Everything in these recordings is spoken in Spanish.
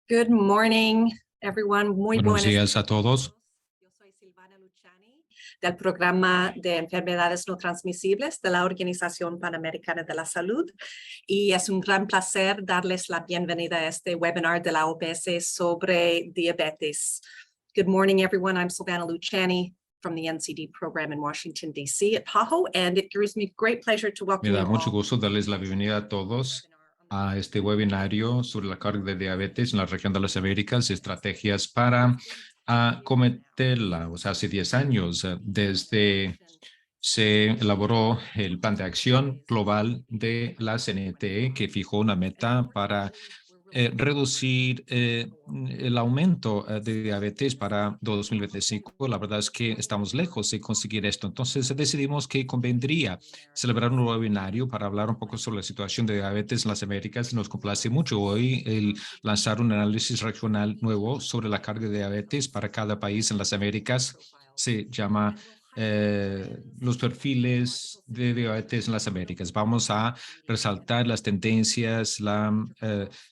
Good morning, everyone. Muy Buenos buenas días a todos. Yo soy Silvana Luciani del Programa de Enfermedades No Transmisibles de la Organización Panamericana de la Salud y es un gran placer darles la bienvenida a este webinar de la OPS sobre diabetes. Good morning, everyone. I'm Silvana Luciani from the NCD program in Washington, D.C. at PAHO, and it gives me great pleasure to welcome Me da you mucho all. gusto darles la bienvenida a todos a este webinario sobre la carga de diabetes en la región de las Américas, estrategias para acometerla. O sea, hace 10 años desde se elaboró el plan de acción global de la CNTE que fijó una meta para reducir el aumento de diabetes para 2025. La verdad es que estamos lejos de conseguir esto. Entonces decidimos que convendría celebrar un webinario para hablar un poco sobre la situación de diabetes en las Américas. Nos complace mucho hoy el lanzar un análisis regional nuevo sobre la carga de diabetes para cada país en las Américas. Se llama los perfiles de diabetes en las Américas. Vamos a resaltar las tendencias, la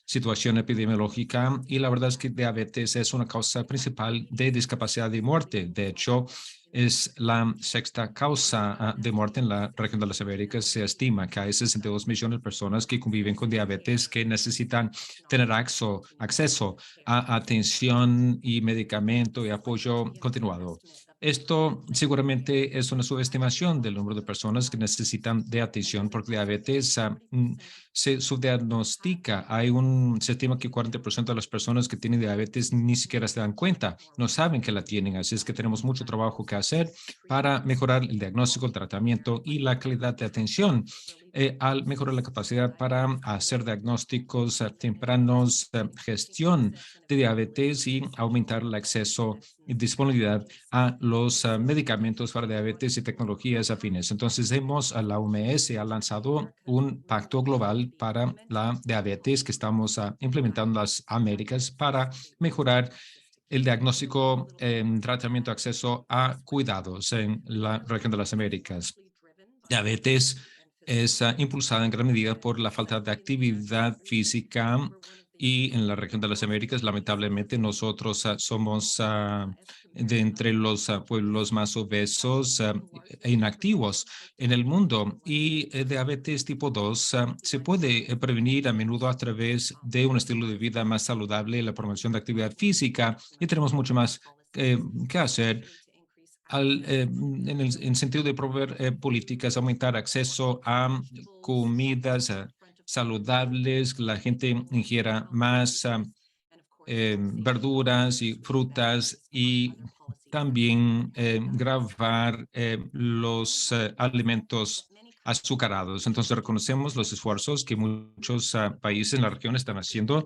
situación epidemiológica y la verdad es que diabetes es una causa principal de discapacidad y muerte. De hecho, es la sexta causa de muerte en la región de las Américas. Se estima que hay 62 millones de personas que conviven con diabetes que necesitan tener acceso a atención y medicamento y apoyo continuado. Esto seguramente es una subestimación del número de personas que necesitan de atención por diabetes. Se subdiagnostica. Se estima que 40% de las personas que tienen diabetes ni siquiera se dan cuenta, no saben que la tienen. Así es que tenemos mucho trabajo que hacer para mejorar el diagnóstico, el tratamiento y la calidad de atención. Al mejorar la capacidad para hacer diagnósticos tempranos, gestión de diabetes y aumentar el acceso y disponibilidad a los medicamentos para diabetes y tecnologías afines. Entonces, la OMS ha lanzado un pacto global para la diabetes que estamos implementando en las Américas para mejorar el diagnóstico, tratamiento, acceso a cuidados en la región de las Américas. Diabetes es impulsada en gran medida por la falta de actividad física y en la región de las Américas, lamentablemente, nosotros somos de entre los pueblos más obesos e inactivos en el mundo. Y diabetes tipo 2 se puede prevenir a menudo a través de un estilo de vida más saludable, la promoción de actividad física, y tenemos mucho más que hacer en sentido de promover políticas, aumentar acceso a comidas saludables, que la gente ingiera más verduras y frutas y también grabar los alimentos azucarados. Entonces reconocemos los esfuerzos que muchos países en la región están haciendo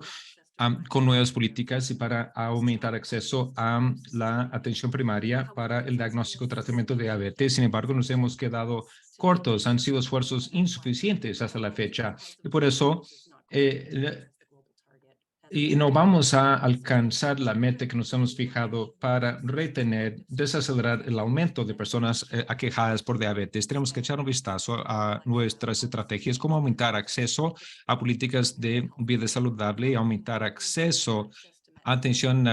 con nuevas políticas y para aumentar acceso a la atención primaria para el diagnóstico y tratamiento de diabetes. Sin embargo, nos hemos quedado cortos, han sido esfuerzos insuficientes hasta la fecha y por eso y no vamos a alcanzar la meta que nos hemos fijado para desacelerar el aumento de personas aquejadas por diabetes. Tenemos que echar un vistazo a nuestras estrategias, cómo aumentar acceso a políticas de vida saludable y aumentar acceso a atención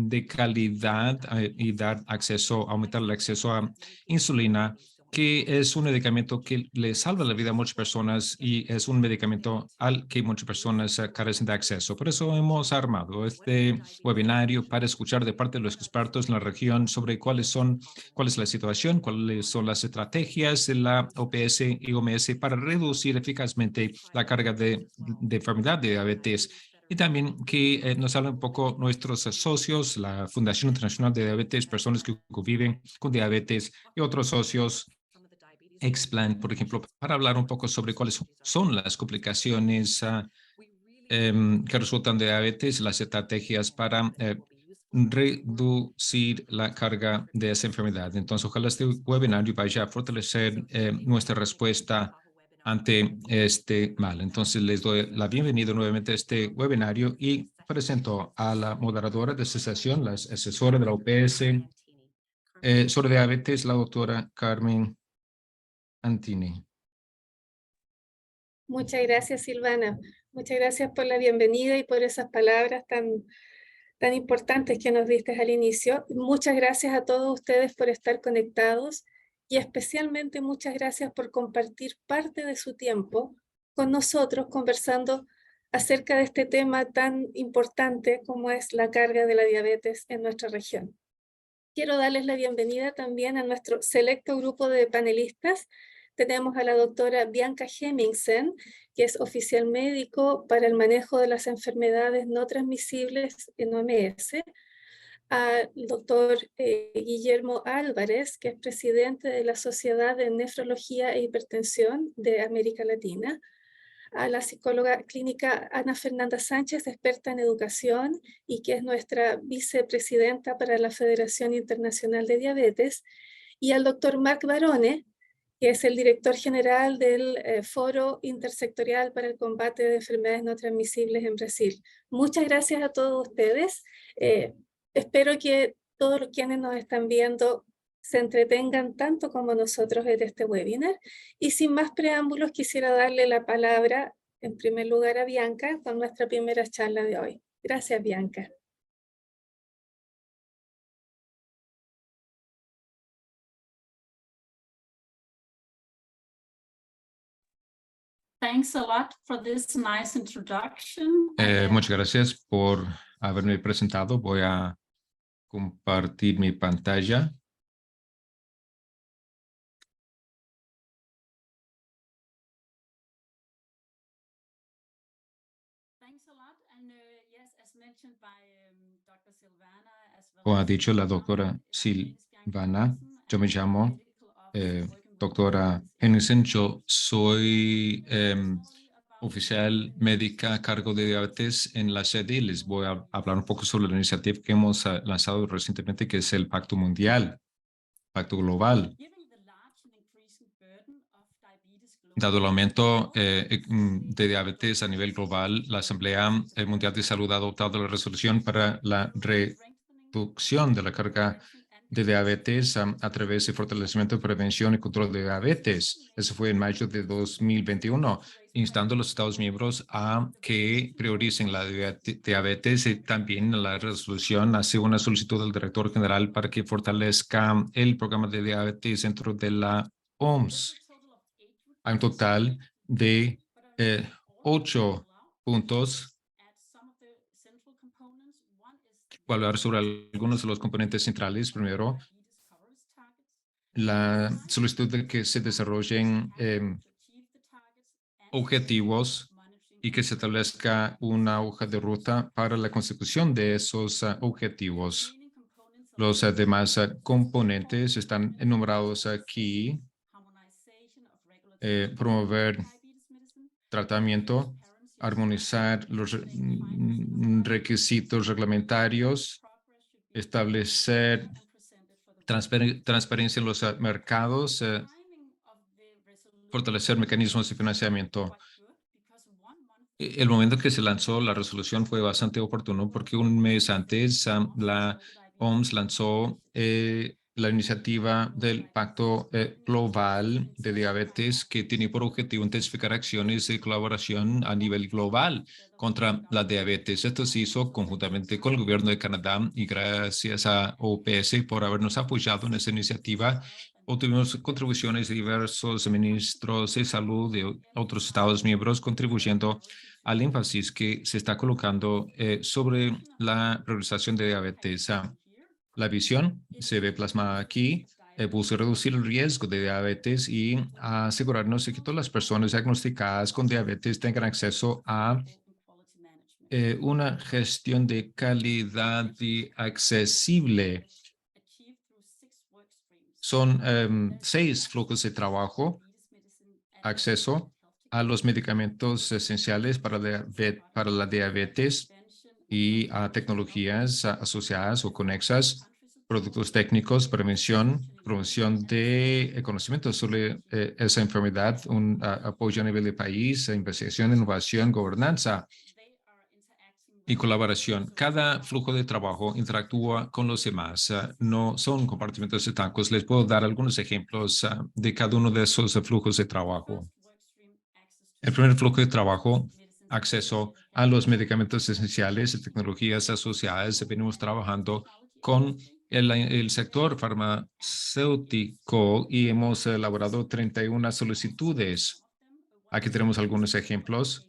de calidad y dar acceso, aumentar el acceso a insulina, que es un medicamento que le salva la vida a muchas personas y es un medicamento al que muchas personas carecen de acceso. Por eso hemos armado este webinario para escuchar de parte de los expertos en la región sobre cuál es la situación, cuáles son las estrategias de la OPS y OMS para reducir eficazmente la carga de enfermedad de diabetes. Y también que nos hablen un poco nuestros socios, la Fundación Internacional de Diabetes, personas que conviven con diabetes y otros socios, Explan, por ejemplo, para hablar un poco sobre cuáles son las complicaciones que resultan de diabetes, las estrategias para reducir la carga de esa enfermedad. Entonces, ojalá este webinario vaya a fortalecer nuestra respuesta ante este mal. Entonces, les doy la bienvenida nuevamente a este webinario y presento a la moderadora de esta sesión, la asesora de la OPS sobre diabetes, la doctora Carmen Antini. Muchas gracias, Silvana. Muchas gracias por la bienvenida y por esas palabras tan importantes que nos diste al inicio. Muchas gracias a todos ustedes por estar conectados y especialmente muchas gracias por compartir parte de su tiempo con nosotros conversando acerca de este tema tan importante como es la carga de la diabetes en nuestra región. Quiero darles la bienvenida también a nuestro selecto grupo de panelistas. Tenemos a la doctora Bianca Hemmingsen, que es oficial médico para el manejo de las enfermedades no transmisibles en OMS, al doctor Guillermo Álvarez, que es presidente de la Sociedad de Nefrología e Hipertensión de América Latina, a la psicóloga clínica Ana Fernanda Sánchez, experta en educación y que es nuestra vicepresidenta para la Federación Internacional de Diabetes, y al doctor Marc Barone, que es el director general del Foro Intersectorial para el Combate de Enfermedades No Transmisibles en Brasil. Muchas gracias a todos ustedes. Espero que todos los quienes nos están viendo se entretengan tanto como nosotros en este webinar. Y sin más preámbulos, quisiera darle la palabra en primer lugar a Bianca con nuestra primera charla de hoy. Gracias, Bianca. Thanks a lot for this nice introduction. Muchas gracias por haberme presentado. Voy a compartir mi pantalla. Thanks a lot. And yes, as mentioned by Dr. Silvana, as well Como ha as dicho la doctora Silvana, yo me llamo doctora Henningsen. Yo soy oficial médica a cargo de diabetes en la sede. Les voy a hablar un poco sobre la iniciativa que hemos lanzado recientemente, que es el Pacto Mundial, Pacto Global. Dado el aumento de diabetes a nivel global, la Asamblea Mundial de Salud ha adoptado la resolución para la reducción de la carga de diabetes a través de fortalecimiento, prevención y control de diabetes. Eso fue en mayo de 2021, instando a los Estados miembros a que prioricen la diabetes, y también la resolución hace una solicitud al director general para que fortalezca el programa de diabetes dentro de la OMS. Hay un total de 8 puntos. Voy a hablar sobre algunos de los componentes centrales. Primero, la solicitud de que se desarrollen objetivos y que se establezca una hoja de ruta para la consecución de esos objetivos. Los demás componentes están enumerados aquí. Promover tratamiento, armonizar los requisitos reglamentarios, establecer transparencia en los mercados, fortalecer mecanismos de financiamiento. El momento que se lanzó la resolución fue bastante oportuno porque un mes antes la OMS lanzó la iniciativa del Pacto Global de Diabetes, que tiene por objetivo intensificar acciones de colaboración a nivel global contra la diabetes. Esto se hizo conjuntamente con el gobierno de Canadá y gracias a OPS por habernos apoyado en esta iniciativa. Obtuvimos contribuciones de diversos ministros de salud de otros Estados miembros, contribuyendo al énfasis que se está colocando sobre la priorización de diabetes. La visión se ve plasmada aquí. Busca reducir el riesgo de diabetes y asegurarnos de que todas las personas diagnosticadas con diabetes tengan acceso a una gestión de calidad y accesible. Son 6 flujos de trabajo: acceso a los medicamentos esenciales para la diabetes y a tecnologías asociadas o conexas, productos técnicos, promoción de conocimiento sobre esa enfermedad, un apoyo a nivel de país, investigación, innovación, gobernanza y colaboración. Cada flujo de trabajo interactúa con los demás. No son compartimentos estancos. Les puedo dar algunos ejemplos de cada uno de esos flujos de trabajo. El primer flujo de trabajo, acceso a los medicamentos esenciales y tecnologías asociadas. Venimos trabajando con el sector farmacéutico y hemos elaborado 31 solicitudes. Aquí tenemos algunos ejemplos.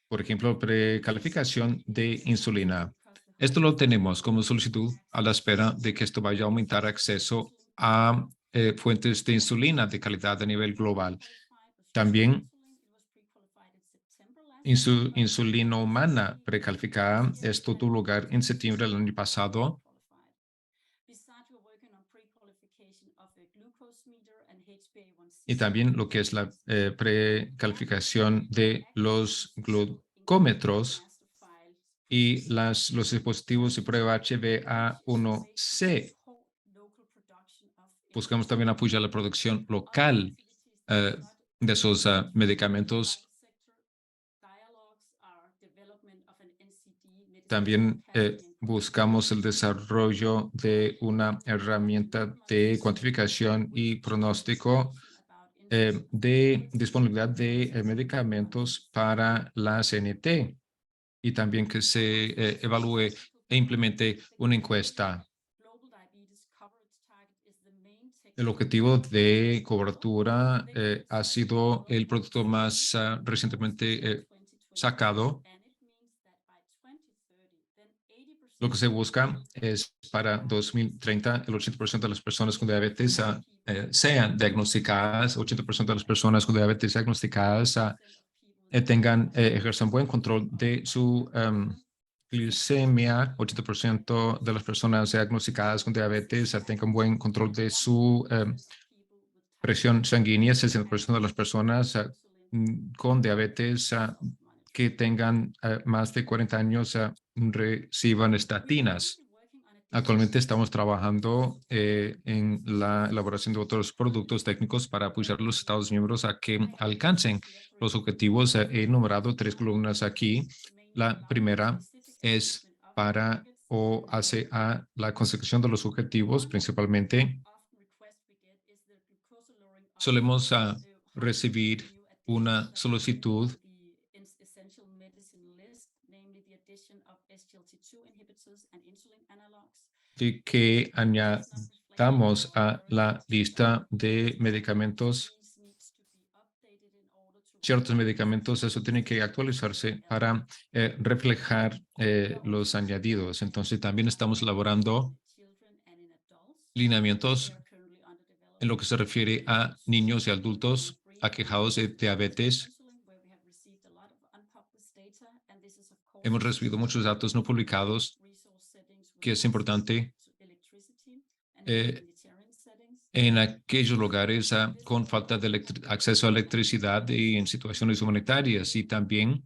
Por ejemplo, precalificación de insulina. Esto lo tenemos como solicitud a la espera de que esto vaya a aumentar acceso a fuentes de insulina de calidad a nivel global. También insulina humana precalificada. Esto tuvo lugar en septiembre del año pasado. Y también lo que es la precalificación de los glucómetros y los dispositivos de prueba HbA1c. Buscamos también apoyar la producción local de esos medicamentos. También buscamos el desarrollo de una herramienta de cuantificación y pronóstico de disponibilidad de medicamentos para la CNT y también que se evalúe e implemente una encuesta. El objetivo de cobertura ha sido el producto más recientemente sacado. Lo que se busca es para 2030 el 80% de las personas con diabetes sean diagnosticadas, 80% de las personas con diabetes diagnosticadas ejerzan buen control de su glicemia, 80% de las personas diagnosticadas con diabetes tengan buen control de su presión sanguínea, 60% de las personas con diabetes que tengan más de 40 años reciban estatinas. Actualmente estamos trabajando en la elaboración de otros productos técnicos para apoyar a los Estados miembros a que alcancen los objetivos. He enumerado 3 columnas aquí. La primera es para o hace a la consecución de los objetivos, principalmente. Solemos recibir una solicitud de que añadamos a la lista de medicamentos ciertos medicamentos. Eso tiene que actualizarse para reflejar los añadidos. Entonces también estamos elaborando lineamientos en lo que se refiere a niños y adultos aquejados de diabetes. Hemos recibido muchos datos no publicados que es importante en aquellos lugares con falta de acceso a electricidad y en situaciones humanitarias. Y también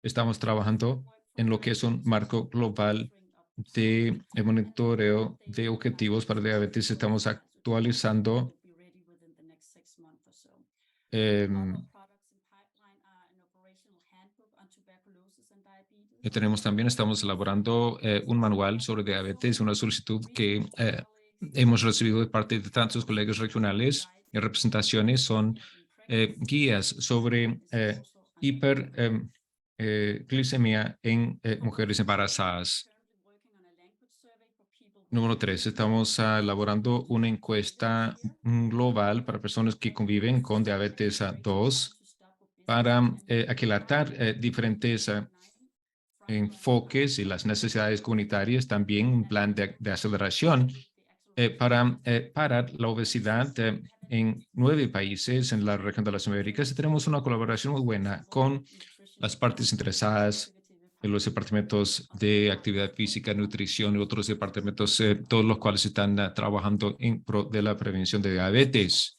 estamos trabajando en lo que es un marco global de monitoreo de objetivos para diabetes. Estamos actualizando estamos elaborando un manual sobre diabetes, una solicitud que hemos recibido de parte de tantos colegas regionales y representaciones. Son guías sobre hiperglicemia en mujeres embarazadas. Número 3, estamos elaborando una encuesta global para personas que conviven con diabetes 2 para aquilatar diferentes enfoques y las necesidades comunitarias. También un plan de aceleración para parar la obesidad en 9 países en la región de las Américas. Y tenemos una colaboración muy buena con las partes interesadas en los departamentos de actividad física, nutrición y otros departamentos, todos los cuales están trabajando en pro de la prevención de diabetes.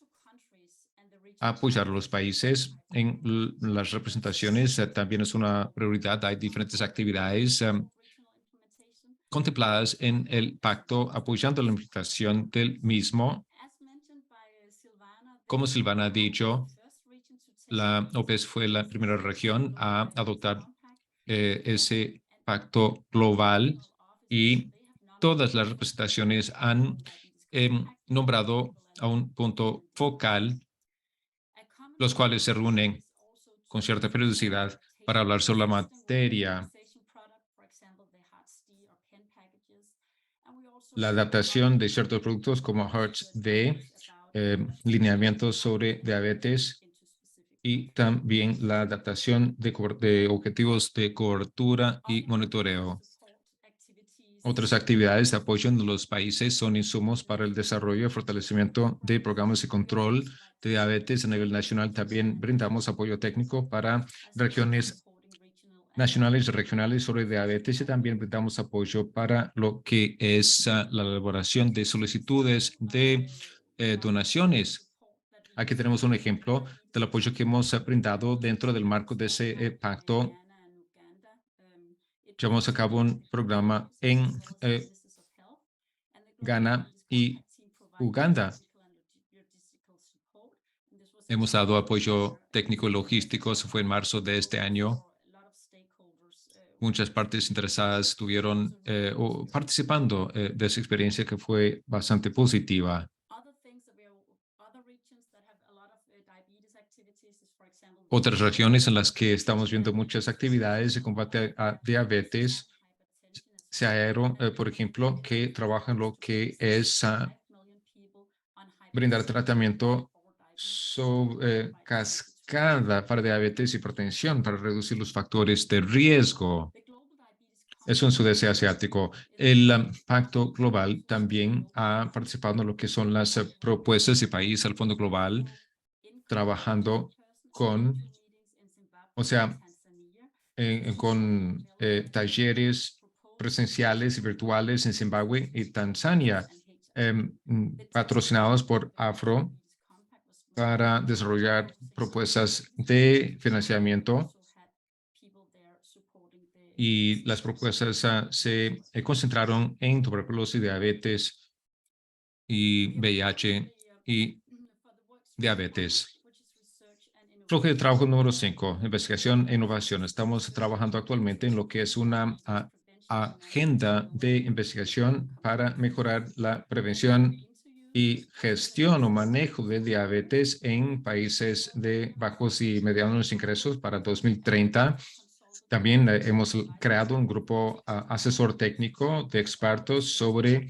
Apoyar a los países en las representaciones también es una prioridad. Hay diferentes actividades contempladas en el pacto apoyando la implementación del mismo. Como Silvana ha dicho, la OPS fue la primera región a adoptar ese pacto global y todas las representaciones han nombrado a un punto focal los cuales se reúnen con cierta periodicidad para hablar sobre la materia. La adaptación de ciertos productos como Hertz D, lineamientos sobre diabetes y también la adaptación de objetivos de cobertura y monitoreo. Otras actividades de apoyo en los países son insumos para el desarrollo y fortalecimiento de programas de control de diabetes a nivel nacional. También brindamos apoyo técnico para regiones nacionales y regionales sobre diabetes y también brindamos apoyo para lo que es la elaboración de solicitudes de donaciones. Aquí tenemos un ejemplo del apoyo que hemos brindado dentro del marco de ese pacto. Llevamos a cabo un programa en Ghana y Uganda. Hemos dado apoyo técnico y logístico. Eso fue en marzo de este año. Muchas partes interesadas estuvieron participando de esa experiencia que fue bastante positiva. Otras regiones en las que estamos viendo muchas actividades de combate a diabetes, SAERO, por ejemplo, que trabaja en lo que es brindar tratamiento sobre cascada para diabetes y hipertensión para reducir los factores de riesgo. Eso en Sudeste Asiático. El Pacto Global también ha participado en lo que son las propuestas de país al Fondo Global, trabajando con, con talleres presenciales y virtuales en Zimbabue y Tanzania, patrocinados por AFRO para desarrollar propuestas de financiamiento. Y las propuestas se concentraron en tuberculosis, diabetes y VIH y diabetes. Bloque de trabajo número 5, investigación e innovación. Estamos trabajando actualmente en lo que es una agenda de investigación para mejorar la prevención y gestión o manejo de diabetes en países de bajos y medianos ingresos para 2030. También hemos creado un grupo asesor técnico de expertos sobre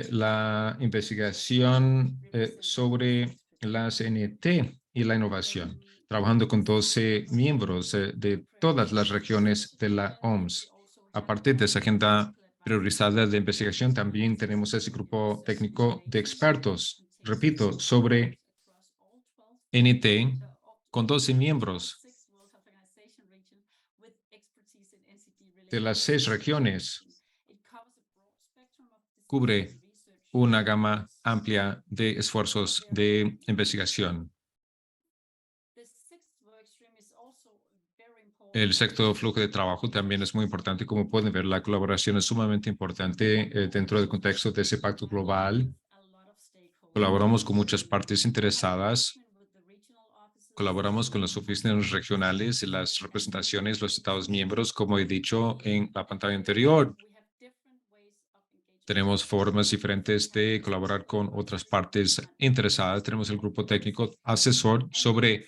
la investigación sobre la CNT y la innovación, trabajando con 12 miembros de todas las regiones de la OMS. Aparte de esa agenda priorizada de investigación, también tenemos ese grupo técnico de expertos, repito, sobre NT, con 12 miembros de las 6 regiones. Cubre una gama amplia de esfuerzos de investigación. El sexto flujo de trabajo también es muy importante. Como pueden ver, la colaboración es sumamente importante dentro del contexto de ese pacto global. Colaboramos con muchas partes interesadas. Colaboramos con las oficinas regionales y las representaciones, los Estados miembros, como he dicho en la pantalla anterior. Tenemos formas diferentes de colaborar con otras partes interesadas. Tenemos el grupo técnico asesor sobre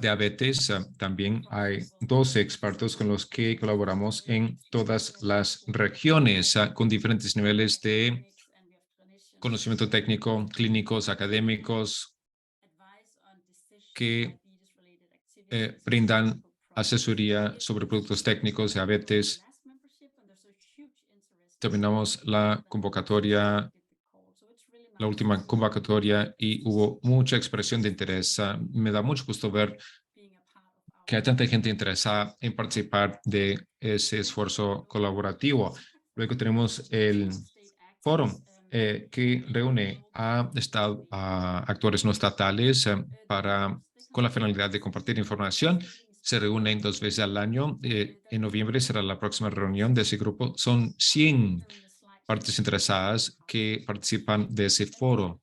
diabetes. También hay 12 expertos con los que colaboramos en todas las regiones con diferentes niveles de conocimiento técnico, clínicos, académicos, que brindan asesoría sobre productos técnicos, diabetes. Terminamos la convocatoria, la última convocatoria, y hubo mucha expresión de interés. Me da mucho gusto ver que hay tanta gente interesada en participar de ese esfuerzo colaborativo. Luego tenemos el foro que reúne a actores no estatales con la finalidad de compartir información. Se reúnen 2 veces al año. En noviembre será la próxima reunión de ese grupo. Son 100 partes interesadas que participan de ese foro.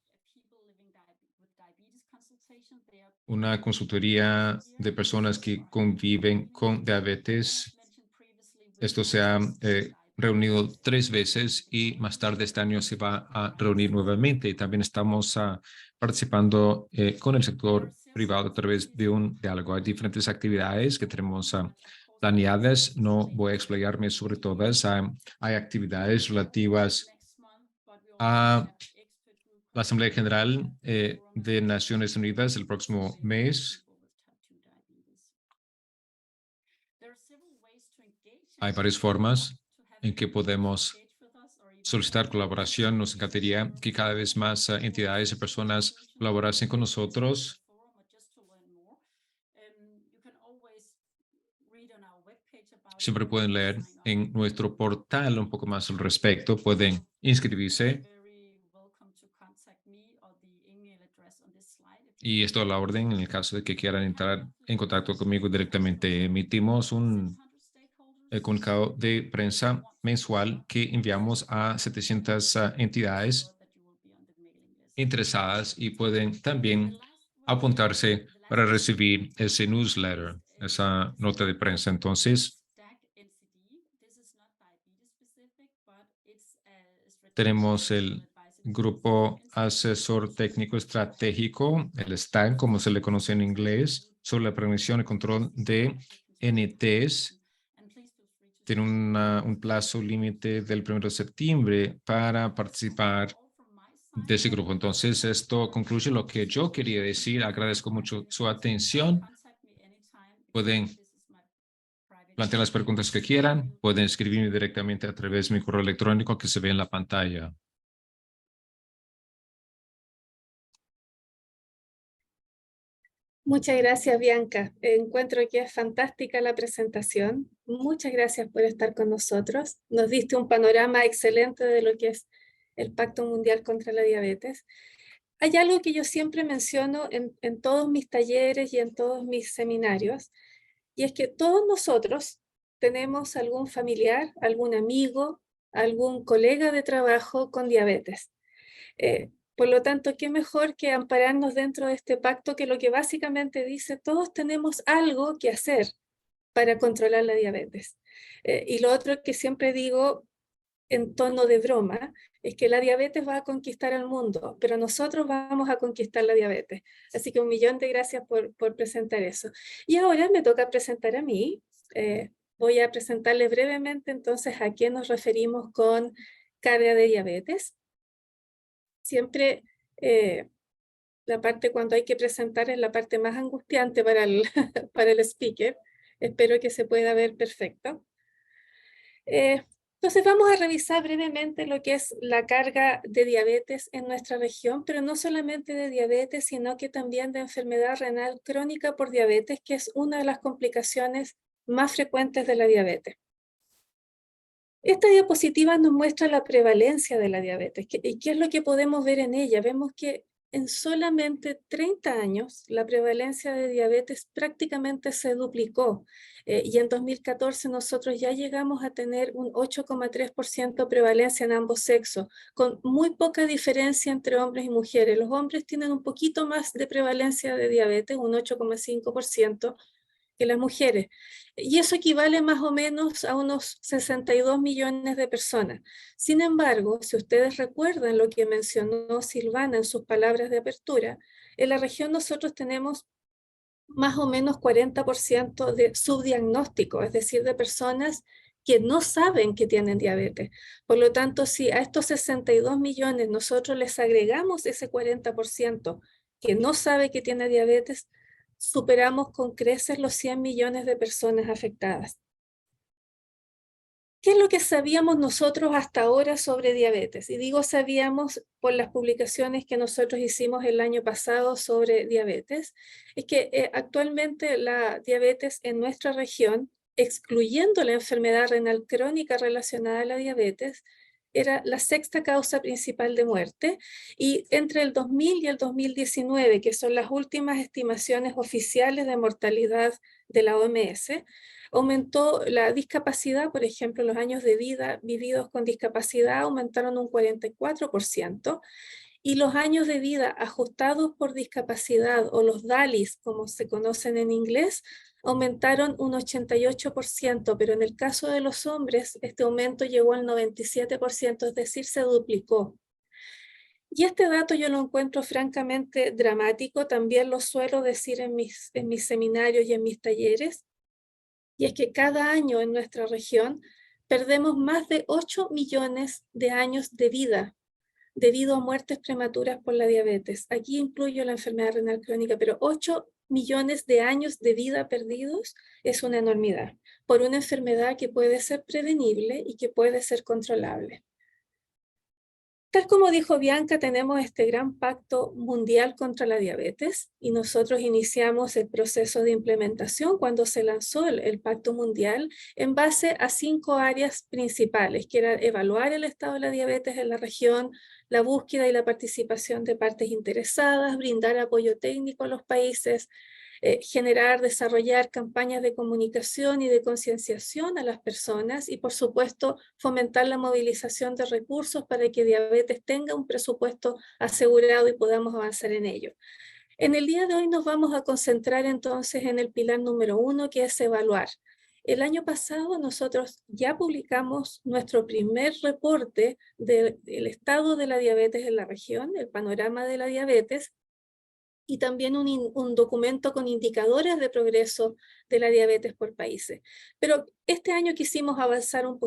Una consultoría de personas que conviven con diabetes. Esto se ha reunido 3 veces y más tarde este año se va a reunir nuevamente. Y también estamos participando con el sector privado a través de un diálogo. Hay diferentes actividades que tenemos planeadas. No voy a explayarme sobre todas. Hay actividades relativas a la Asamblea General de Naciones Unidas el próximo mes. Hay varias formas en que podemos solicitar colaboración. Nos encantaría que cada vez más entidades y personas colaborasen con nosotros. Siempre pueden leer en nuestro portal un poco más al respecto. Pueden inscribirse. Y esto a la orden en el caso de que quieran entrar en contacto conmigo directamente. Emitimos un comunicado de prensa mensual que enviamos a 700 entidades interesadas y pueden también apuntarse para recibir ese newsletter, esa nota de prensa. Entonces, tenemos el Grupo Asesor Técnico Estratégico, el STAG, como se le conoce en inglés, sobre la prevención y control de NTs. Tiene un plazo límite del 1 de septiembre para participar de ese grupo. Entonces, esto concluye lo que yo quería decir. Agradezco mucho su atención. Pueden plantear las preguntas que quieran. Pueden escribirme directamente a través de mi correo electrónico que se ve en la pantalla. Muchas gracias, Bianca. Encuentro que es fantástica la presentación. Muchas gracias por estar con nosotros. Nos diste un panorama excelente de lo que es el Pacto Mundial contra la Diabetes. Hay algo que yo siempre menciono en todos mis talleres y en todos mis seminarios, y es que todos nosotros tenemos algún familiar, algún amigo, algún colega de trabajo con diabetes. Por lo tanto, qué mejor que ampararnos dentro de este pacto que lo que básicamente dice, todos tenemos algo que hacer para controlar la diabetes. Y lo otro que siempre digo en tono de broma es que la diabetes va a conquistar al mundo, pero nosotros vamos a conquistar la diabetes. Así que 1.000.000 de gracias por presentar eso. Y ahora me toca presentar a mí. Voy a presentarles brevemente entonces a qué nos referimos con carga de diabetes. Siempre la parte cuando hay que presentar es la parte más angustiante para el speaker. Espero que se pueda ver perfecto. Entonces vamos a revisar brevemente lo que es la carga de diabetes en nuestra región, pero no solamente de diabetes, sino que también de enfermedad renal crónica por diabetes, que es una de las complicaciones más frecuentes de la diabetes. Esta diapositiva nos muestra la prevalencia de la diabetes. ¿Y qué es lo que podemos ver en ella? Vemos que en solamente 30 años la prevalencia de diabetes prácticamente se duplicó. Y en 2014 nosotros ya llegamos a tener un 8,3% de prevalencia en ambos sexos, con muy poca diferencia entre hombres y mujeres. Los hombres tienen un poquito más de prevalencia de diabetes, un 8,5%, que las mujeres. Y eso equivale más o menos a unos 62 millones de personas. Sin embargo, si ustedes recuerdan lo que mencionó Silvana en sus palabras de apertura, en la región nosotros tenemos más o menos 40% de subdiagnóstico, es decir, de personas que no saben que tienen diabetes. Por lo tanto, si a estos 62 millones nosotros les agregamos ese 40% que no sabe que tiene diabetes, superamos con creces los 100 millones de personas afectadas. ¿Qué es lo que sabíamos nosotros hasta ahora sobre diabetes? Y digo sabíamos por las publicaciones que nosotros hicimos el año pasado sobre diabetes. Es que actualmente la diabetes en nuestra región, excluyendo la enfermedad renal crónica relacionada a la diabetes, era la sexta causa principal de muerte, y entre el 2000 y el 2019, que son las últimas estimaciones oficiales de mortalidad de la OMS, aumentó la discapacidad. Por ejemplo, los años de vida vividos con discapacidad aumentaron un 44%, y los años de vida ajustados por discapacidad, o los DALYs, como se conocen en inglés, aumentaron un 88%, pero en el caso de los hombres, este aumento llegó al 97%, es decir, se duplicó. Y este dato yo lo encuentro francamente dramático, también lo suelo decir en mis seminarios y en mis talleres, y es que cada año en nuestra región perdemos más de 8 millones de años de vida debido a muertes prematuras por la diabetes. Aquí incluyo la enfermedad renal crónica, pero 8 millones de años de vida perdidos es una enormidad por una enfermedad que puede ser prevenible y que puede ser controlable. Tal como dijo Bianca, tenemos este gran pacto mundial contra la diabetes y nosotros iniciamos el proceso de implementación cuando se lanzó el pacto mundial en base a 5 áreas principales, que era evaluar el estado de la diabetes en la región, la búsqueda y la participación de partes interesadas, brindar apoyo técnico a los países, generar, desarrollar campañas de comunicación y de concienciación a las personas y, por supuesto, fomentar la movilización de recursos para que diabetes tenga un presupuesto asegurado y podamos avanzar en ello. En el día de hoy nos vamos a concentrar entonces en el pilar número 1, que es evaluar. El año pasado nosotros ya publicamos nuestro primer reporte del estado de la diabetes en la región, el panorama de la diabetes, y también un documento con indicadores de progreso de la diabetes por países. Pero este año quisimos avanzar un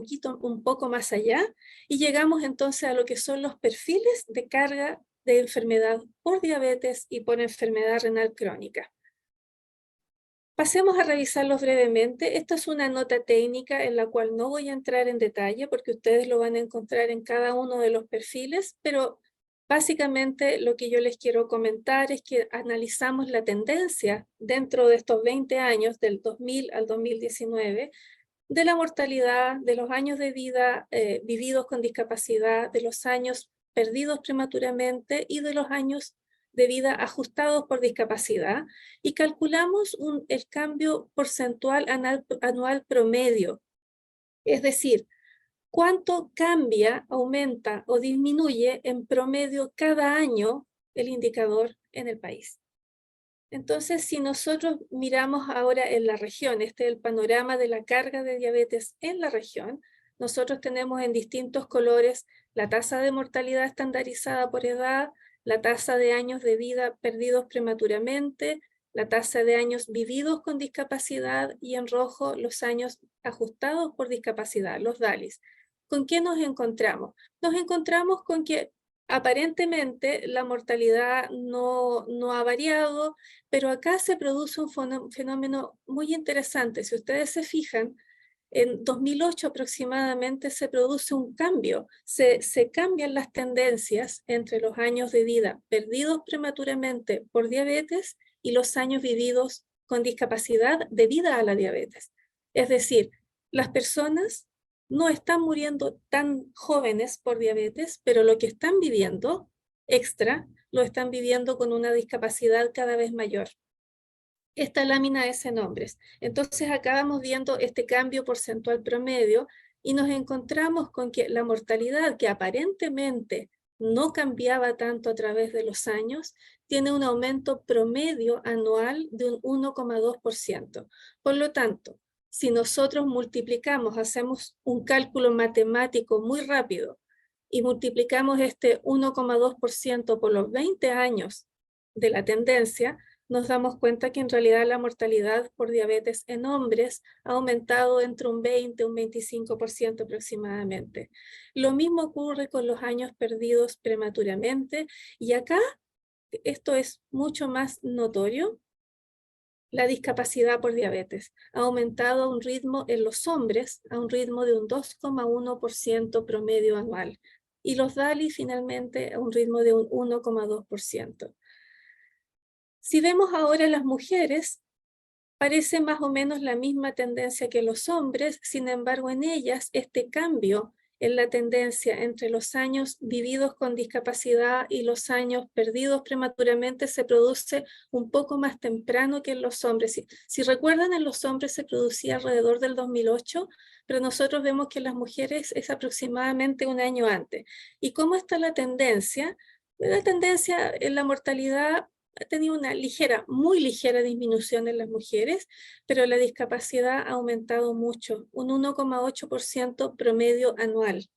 poco más allá y llegamos entonces a lo que son los perfiles de carga de enfermedad por diabetes y por enfermedad renal crónica. Pasemos a revisarlos brevemente. Esta es una nota técnica en la cual no voy a entrar en detalle porque ustedes lo van a encontrar en cada uno de los perfiles, pero básicamente lo que yo les quiero comentar es que analizamos la tendencia dentro de estos 20 años, del 2000 al 2019, de la mortalidad, de los años de vida vividos con discapacidad, de los años perdidos prematuramente y de los años de vida ajustados por discapacidad, y calculamos el cambio porcentual anual promedio, es decir, cuánto cambia, aumenta o disminuye en promedio cada año el indicador en el país. Entonces, si nosotros miramos ahora en la región, este es el panorama de la carga de diabetes en la región, nosotros tenemos en distintos colores la tasa de mortalidad estandarizada por edad, la tasa de años de vida perdidos prematuramente, la tasa de años vividos con discapacidad y en rojo los años ajustados por discapacidad, los DALYs. ¿Con qué nos encontramos? Nos encontramos con que aparentemente la mortalidad no ha variado, pero acá se produce un fenómeno muy interesante. Si ustedes se fijan, en 2008 aproximadamente se produce un cambio, se cambian las tendencias entre los años de vida perdidos prematuramente por diabetes y los años vividos con discapacidad debida a la diabetes. Es decir, las personas no están muriendo tan jóvenes por diabetes, pero lo que están viviendo extra, lo están viviendo con una discapacidad cada vez mayor. Esta lámina es en hombres. Entonces acá vamos viendo este cambio porcentual promedio y nos encontramos con que la mortalidad, que aparentemente no cambiaba tanto a través de los años, tiene un aumento promedio anual de un 1,2%. Por lo tanto, si nosotros multiplicamos, hacemos un cálculo matemático muy rápido y multiplicamos este 1,2% por los 20 años de la tendencia, nos damos cuenta que en realidad la mortalidad por diabetes en hombres ha aumentado entre un 20 y un 25% aproximadamente. Lo mismo ocurre con los años perdidos prematuramente, y acá esto es mucho más notorio. La discapacidad por diabetes ha aumentado a un ritmo en los hombres, a un ritmo de un 2,1% promedio anual, y los DALY finalmente a un ritmo de un 1,2%. Si vemos ahora las mujeres, parece más o menos la misma tendencia que los hombres, sin embargo en ellas este cambio en la tendencia entre los años vividos con discapacidad y los años perdidos prematuramente se produce un poco más temprano que en los hombres. Si recuerdan, en los hombres se producía alrededor del 2008, pero nosotros vemos que en las mujeres es aproximadamente un año antes. ¿Y cómo está la tendencia? La tendencia en la mortalidad ha tenido una muy ligera disminución en las mujeres, pero la discapacidad ha aumentado mucho, un 1,8% promedio anual.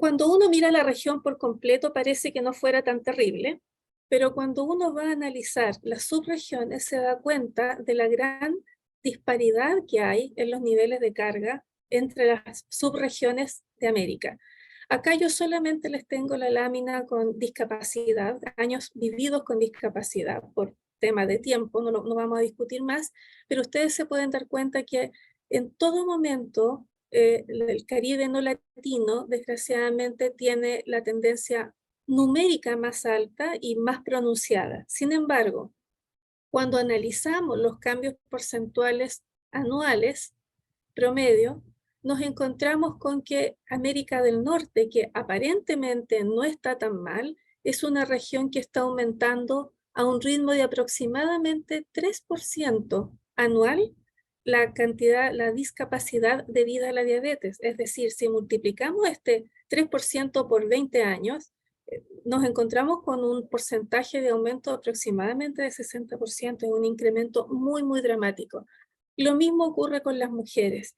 Cuando uno mira la región por completo parece que no fuera tan terrible, pero cuando uno va a analizar las subregiones se da cuenta de la gran disparidad que hay en los niveles de carga entre las subregiones de América. Acá yo solamente les tengo la lámina con discapacidad, años vividos con discapacidad por tema de tiempo, no vamos a discutir más, pero ustedes se pueden dar cuenta que en todo momento el Caribe no latino desgraciadamente tiene la tendencia numérica más alta y más pronunciada. Sin embargo, cuando analizamos los cambios porcentuales anuales promedio, nos encontramos con que América del Norte, que aparentemente no está tan mal, es una región que está aumentando a un ritmo de aproximadamente 3% anual la discapacidad debida a la diabetes. Es decir, si multiplicamos este 3% por 20 años, nos encontramos con un porcentaje de aumento aproximadamente de 60%, es un incremento muy, muy dramático. Lo mismo ocurre con las mujeres.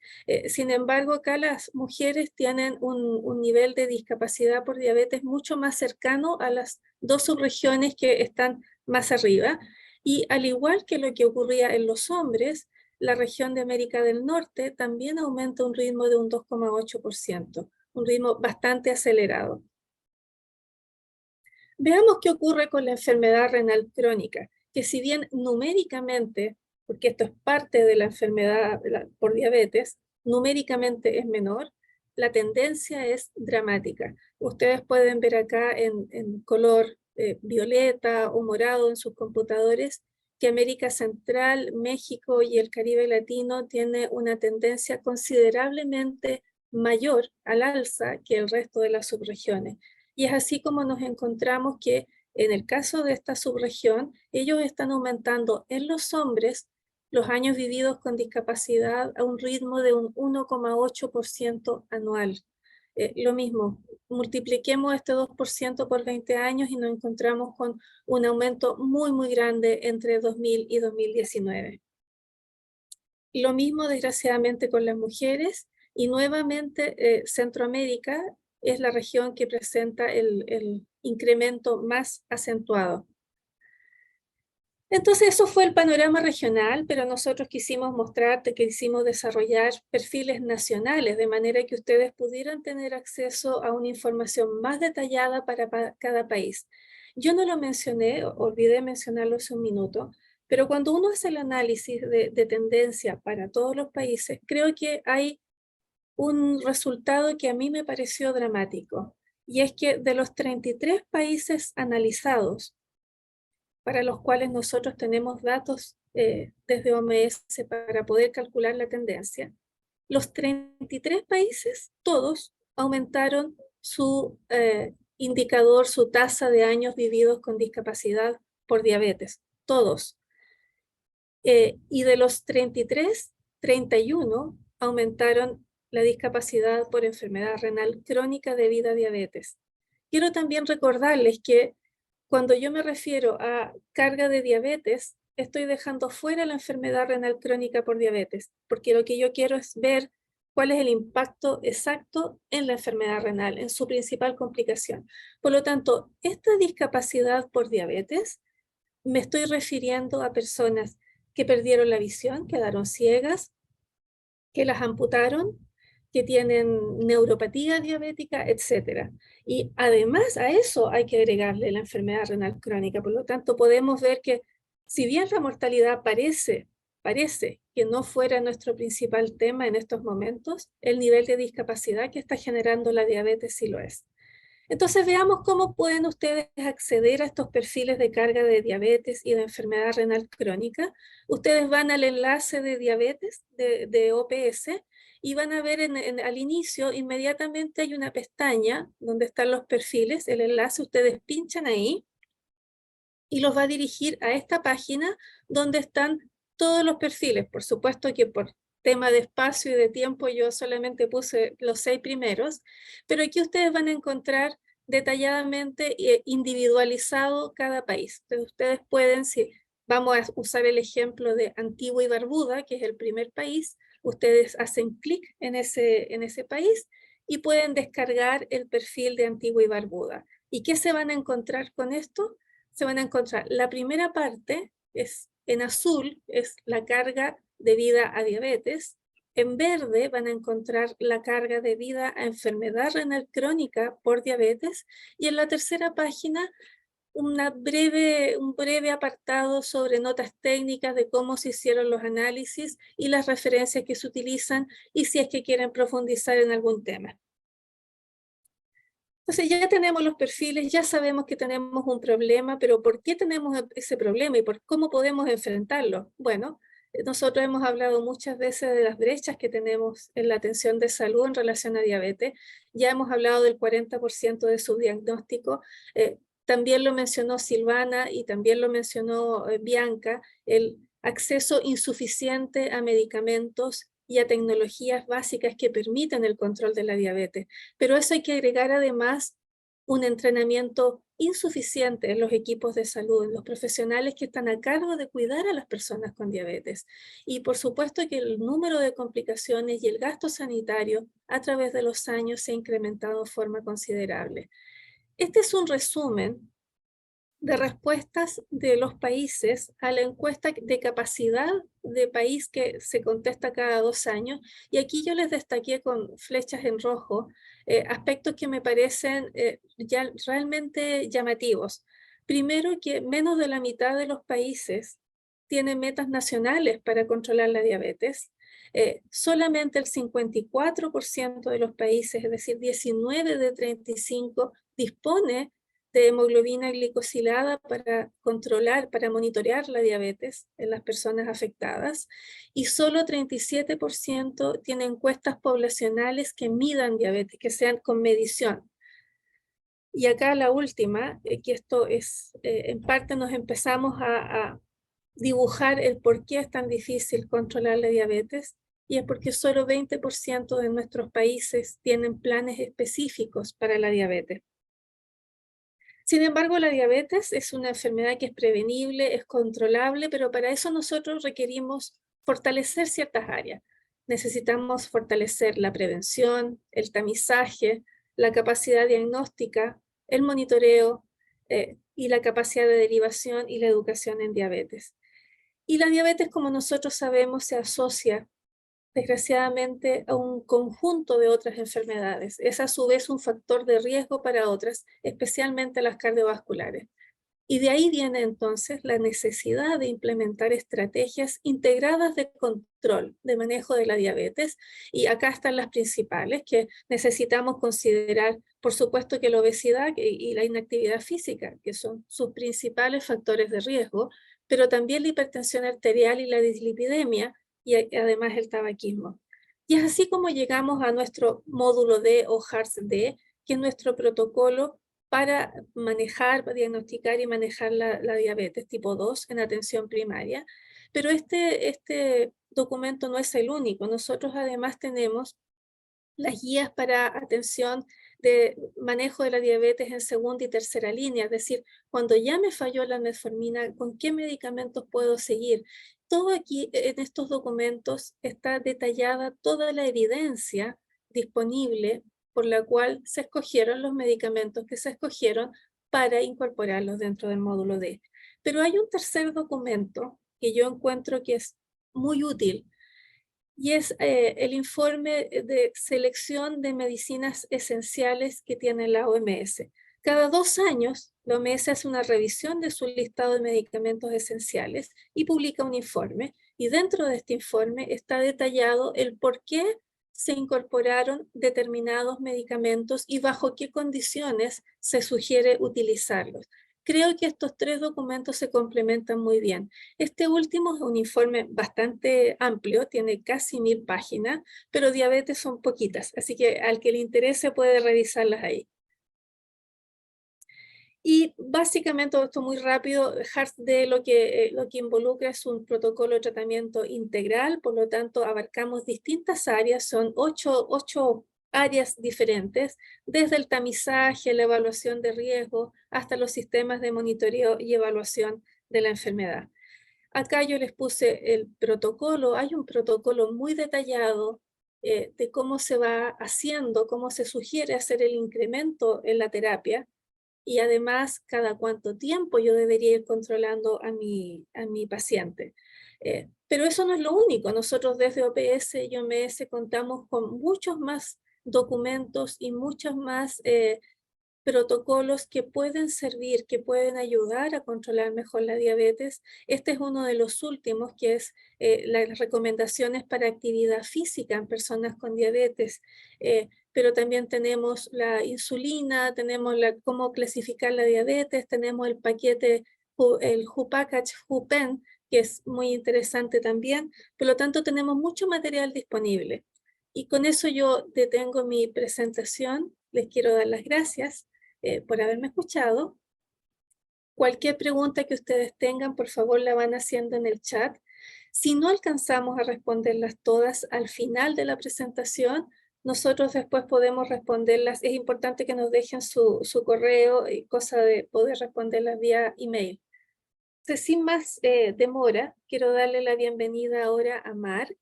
Sin embargo, acá las mujeres tienen un nivel de discapacidad por diabetes mucho más cercano a las dos subregiones que están más arriba. Y al igual que lo que ocurría en los hombres, la región de América del Norte también aumenta un ritmo de un 2,8%, un ritmo bastante acelerado. Veamos qué ocurre con la enfermedad renal crónica, que si bien numéricamente, porque esto es parte de la enfermedad por diabetes, numéricamente es menor, la tendencia es dramática. Ustedes pueden ver acá en color violeta o morado en sus computadores que América Central, México y el Caribe Latino tiene una tendencia considerablemente mayor al alza que el resto de las subregiones. Y es así como nos encontramos que en el caso de esta subregión, ellos están aumentando en los hombres los años vividos con discapacidad a un ritmo de un 1,8% anual. Lo mismo, multipliquemos este 2% por 20 años y nos encontramos con un aumento muy, muy grande entre 2000 y 2019. Lo mismo, desgraciadamente, con las mujeres y nuevamente Centroamérica es la región que presenta el incremento más acentuado. Entonces, eso fue el panorama regional, pero nosotros quisimos mostrarte, quisimos desarrollar perfiles nacionales, de manera que ustedes pudieran tener acceso a una información más detallada para cada país. Yo no lo mencioné, olvidé mencionarlo hace un minuto, pero cuando uno hace el análisis de tendencia para todos los países, creo que hay un resultado que a mí me pareció dramático, y es que de los 33 países analizados, para los cuales nosotros tenemos datos desde OMS para poder calcular la tendencia, los 33 países, todos, aumentaron su indicador, su tasa de años vividos con discapacidad por diabetes, todos. Y de los 33, 31 aumentaron la discapacidad por enfermedad renal crónica debida a diabetes. Quiero también recordarles que cuando yo me refiero a carga de diabetes, estoy dejando fuera la enfermedad renal crónica por diabetes, porque lo que yo quiero es ver cuál es el impacto exacto en la enfermedad renal, en su principal complicación. Por lo tanto, esta discapacidad por diabetes, me estoy refiriendo a personas que perdieron la visión, quedaron ciegas, que las amputaron, que tienen neuropatía diabética, etc. Y además a eso hay que agregarle la enfermedad renal crónica. Por lo tanto, podemos ver que si bien la mortalidad parece que no fuera nuestro principal tema en estos momentos, el nivel de discapacidad que está generando la diabetes sí lo es. Entonces veamos cómo pueden ustedes acceder a estos perfiles de carga de diabetes y de enfermedad renal crónica. Ustedes van al enlace de diabetes de OPS y van a ver al inicio, inmediatamente hay una pestaña donde están los perfiles, el enlace, ustedes pinchan ahí y los va a dirigir a esta página donde están todos los perfiles. Por supuesto que por tema de espacio y de tiempo yo solamente puse los 6 primeros, pero aquí ustedes van a encontrar detalladamente individualizado cada país. Entonces ustedes pueden, si vamos a usar el ejemplo de Antigua y Barbuda, que es el primer país, ustedes hacen clic en ese país y pueden descargar el perfil de Antigua y Barbuda. ¿Y qué se van a encontrar con esto? Se van a encontrar, la primera parte es en azul, es la carga debida a diabetes. En verde van a encontrar la carga debida a enfermedad renal crónica por diabetes. Y en la tercera página, un breve apartado sobre notas técnicas de cómo se hicieron los análisis y las referencias que se utilizan y si es que quieren profundizar en algún tema. Entonces ya tenemos los perfiles, ya sabemos que tenemos un problema, pero ¿por qué tenemos ese problema y cómo podemos enfrentarlo? Bueno, nosotros hemos hablado muchas veces de las brechas que tenemos en la atención de salud en relación a diabetes. Ya hemos hablado del 40% de subdiagnóstico. También lo mencionó Silvana y también lo mencionó Bianca, el acceso insuficiente a medicamentos y a tecnologías básicas que permiten el control de la diabetes. Pero eso hay que agregar además un entrenamiento insuficiente en los equipos de salud, en los profesionales que están a cargo de cuidar a las personas con diabetes. Y por supuesto que el número de complicaciones y el gasto sanitario a través de los años se ha incrementado de forma considerable. Este es un resumen de respuestas de los países a la encuesta de capacidad de país que se contesta cada 2 años. Y aquí yo les destaqué con flechas en rojo aspectos que me parecen ya realmente llamativos. Primero, que menos de la mitad de los países tienen metas nacionales para controlar la diabetes. Solamente el 54% de los países, es decir, 19 de 35, dispone de hemoglobina glicosilada para controlar, para monitorear la diabetes en las personas afectadas, y solo 37% tiene encuestas poblacionales que midan diabetes, que sean con medición. Y acá la última, que esto es, en parte nos empezamos a dibujar el por qué es tan difícil controlar la diabetes, y es porque solo 20% de nuestros países tienen planes específicos para la diabetes. Sin embargo, la diabetes es una enfermedad que es prevenible, es controlable, pero para eso nosotros requerimos fortalecer ciertas áreas. Necesitamos fortalecer la prevención, el tamizaje, la capacidad diagnóstica, el monitoreo y la capacidad de derivación y la educación en diabetes. Y la diabetes, como nosotros sabemos, se asocia desgraciadamente a un conjunto de otras enfermedades. Es a su vez un factor de riesgo para otras, especialmente las cardiovasculares. Y de ahí viene entonces la necesidad de implementar estrategias integradas de control, de manejo de la diabetes. Y acá están las principales que necesitamos considerar, por supuesto que la obesidad y la inactividad física, que son sus principales factores de riesgo, pero también la hipertensión arterial y la dislipidemia, y además el tabaquismo. Y es así como llegamos a nuestro módulo D o HARS-D, que es nuestro protocolo para manejar, para diagnosticar y manejar la diabetes tipo 2 en atención primaria. Pero este documento no es el único. Nosotros además tenemos las guías para atención de manejo de la diabetes en segunda y tercera línea, es decir, cuando ya me falló la metformina, ¿con qué medicamentos puedo seguir? Todo aquí en estos documentos está detallada toda la evidencia disponible por la cual se escogieron los medicamentos que se escogieron para incorporarlos dentro del módulo D. Pero hay un tercer documento que yo encuentro que es muy útil, y es el informe de selección de medicinas esenciales que tiene la OMS. Cada 2 años, la OMS hace una revisión de su listado de medicamentos esenciales y publica un informe. Y dentro de este informe está detallado el por qué se incorporaron determinados medicamentos y bajo qué condiciones se sugiere utilizarlos. Creo que estos 3 documentos se complementan muy bien. Este último es un informe bastante amplio, tiene casi 1000 páginas, pero diabetes son poquitas, así que al que le interese puede revisarlas ahí. Y básicamente, esto muy rápido, HARS-D lo que involucra es un protocolo de tratamiento integral, por lo tanto abarcamos distintas áreas, son 8 áreas diferentes, desde el tamizaje, la evaluación de riesgo, hasta los sistemas de monitoreo y evaluación de la enfermedad. Acá yo les puse el protocolo, hay un protocolo muy detallado de cómo se va haciendo, cómo se sugiere hacer el incremento en la terapia y además cada cuánto tiempo yo debería ir controlando a mi paciente. Pero eso no es lo único. Nosotros desde OPS y OMS contamos con muchos más documentos y muchos más protocolos que pueden servir, que pueden ayudar a controlar mejor la diabetes. Este es uno de los últimos, que es las recomendaciones para actividad física en personas con diabetes. Pero también tenemos la insulina, tenemos cómo clasificar la diabetes, tenemos el paquete, el WHO-Package, WHO-Pen, que es muy interesante también. Por lo tanto, tenemos mucho material disponible. Y con eso yo detengo mi presentación. Les quiero dar las gracias por haberme escuchado. Cualquier pregunta que ustedes tengan, por favor, la van haciendo en el chat. Si no alcanzamos a responderlas todas al final de la presentación, nosotros después podemos responderlas. Es importante que nos dejen su correo y cosa de poder responderlas vía email. Entonces, sin más demora, quiero darle la bienvenida ahora a Mark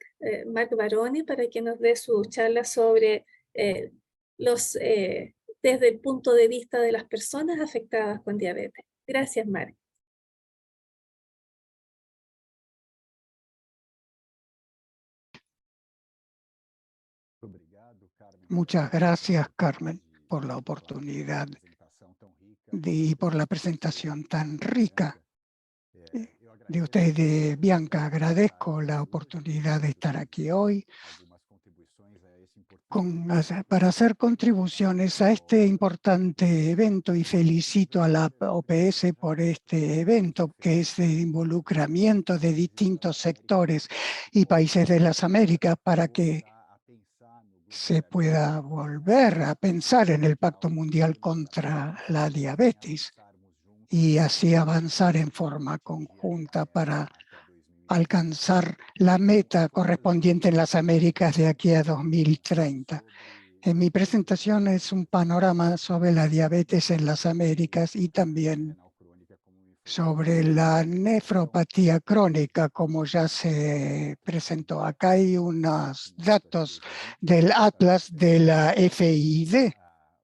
Baroni, para que nos dé su charla sobre desde el punto de vista de las personas afectadas con diabetes. Gracias, Mark. Muchas gracias, Carmen, por la oportunidad y por la presentación tan rica de usted y de Bianca. Agradezco la oportunidad de estar aquí hoy para hacer contribuciones a este importante evento, y felicito a la OPS por este evento, que es de involucramiento de distintos sectores y países de las Américas para que se pueda volver a pensar en el Pacto Mundial contra la Diabetes y así avanzar en forma conjunta para alcanzar la meta correspondiente en las Américas de aquí a 2030. En mi presentación es un panorama sobre la diabetes en las Américas y también sobre la nefropatía crónica, como ya se presentó. Acá hay unos datos del Atlas de la FID.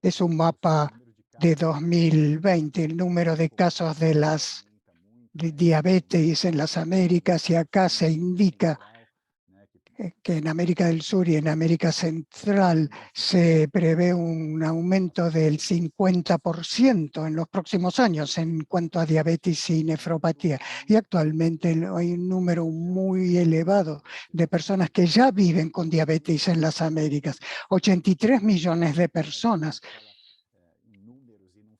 Es un mapa de 2020, el número de casos de diabetes en las Américas, y acá se indica que en América del Sur y en América Central se prevé un aumento del 50% en los próximos años en cuanto a diabetes y nefropatía. Y actualmente hay un número muy elevado de personas que ya viven con diabetes en las Américas. 83 millones de personas.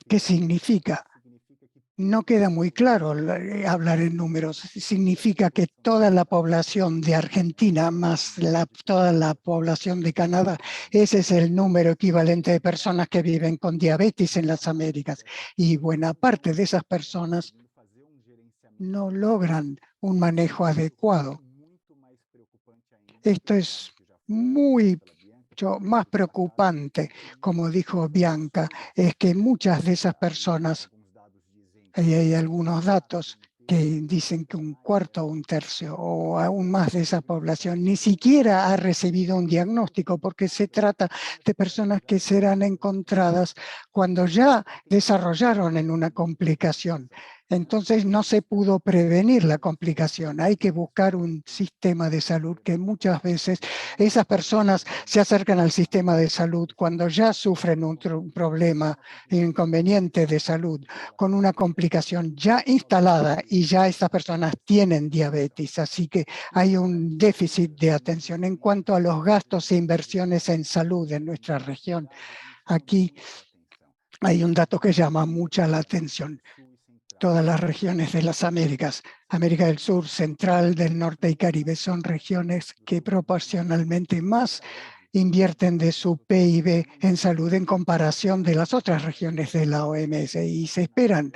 ¿Qué significa? No queda muy claro hablar en números. Significa que toda la población de Argentina más toda la población de Canadá, ese es el número equivalente de personas que viven con diabetes en las Américas. Y buena parte de esas personas no logran un manejo adecuado. Esto es mucho más preocupante, como dijo Bianca, es que muchas de esas personas, y hay algunos datos que dicen que un cuarto o un tercio o aún más de esa población ni siquiera ha recibido un diagnóstico, porque se trata de personas que serán encontradas cuando ya desarrollaron en una complicación. Entonces no se pudo prevenir la complicación. Hay que buscar un sistema de salud que muchas veces esas personas se acercan al sistema de salud cuando ya sufren un problema, inconveniente de salud, con una complicación ya instalada, y ya estas personas tienen diabetes. Así que hay un déficit de atención en cuanto a los gastos e inversiones en salud en nuestra región. Aquí hay un dato que llama mucha la atención. Todas las regiones de las Américas, América del Sur, Central, del Norte y Caribe, son regiones que proporcionalmente más invierten de su PIB en salud en comparación de las otras regiones de la OMS, y se esperan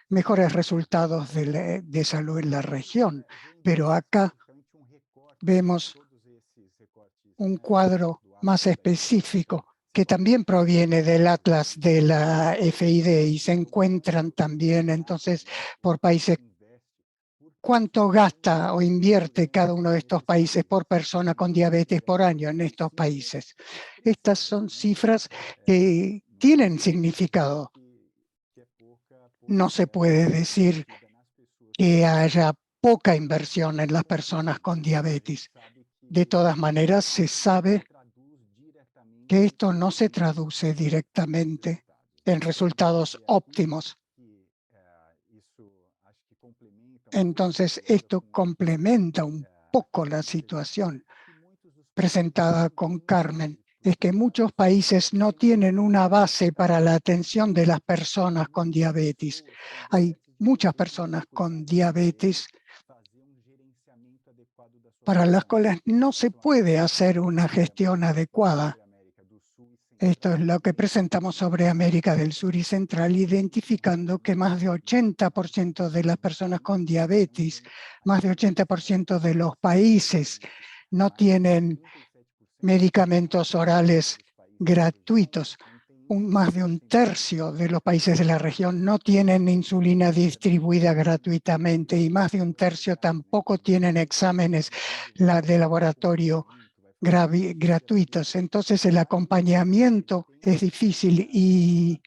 mejores resultados de salud en la región. Pero acá vemos un cuadro más específico que también proviene del Atlas de la FID, y se encuentran también entonces por países cuánto gasta o invierte cada uno de estos países por persona con diabetes por año en estos países. Estas son cifras que tienen significado. No se puede decir que haya poca inversión en las personas con diabetes. De todas maneras, se sabe que esto no se traduce directamente en resultados óptimos. Entonces, esto complementa un poco la situación presentada con Carmen. Es que muchos países no tienen una base para la atención de las personas con diabetes. Hay muchas personas con diabetes para las cuales no se puede hacer una gestión adecuada. Esto es lo que presentamos sobre América del Sur y Central, identificando que más de 80% de las personas con diabetes, más de 80% de los países no tienen medicamentos orales gratuitos. Más de un tercio de los países de la región no tienen insulina distribuida gratuitamente y más de un tercio tampoco tienen exámenes de laboratorio gratuitos. Entonces el acompañamiento es difícil y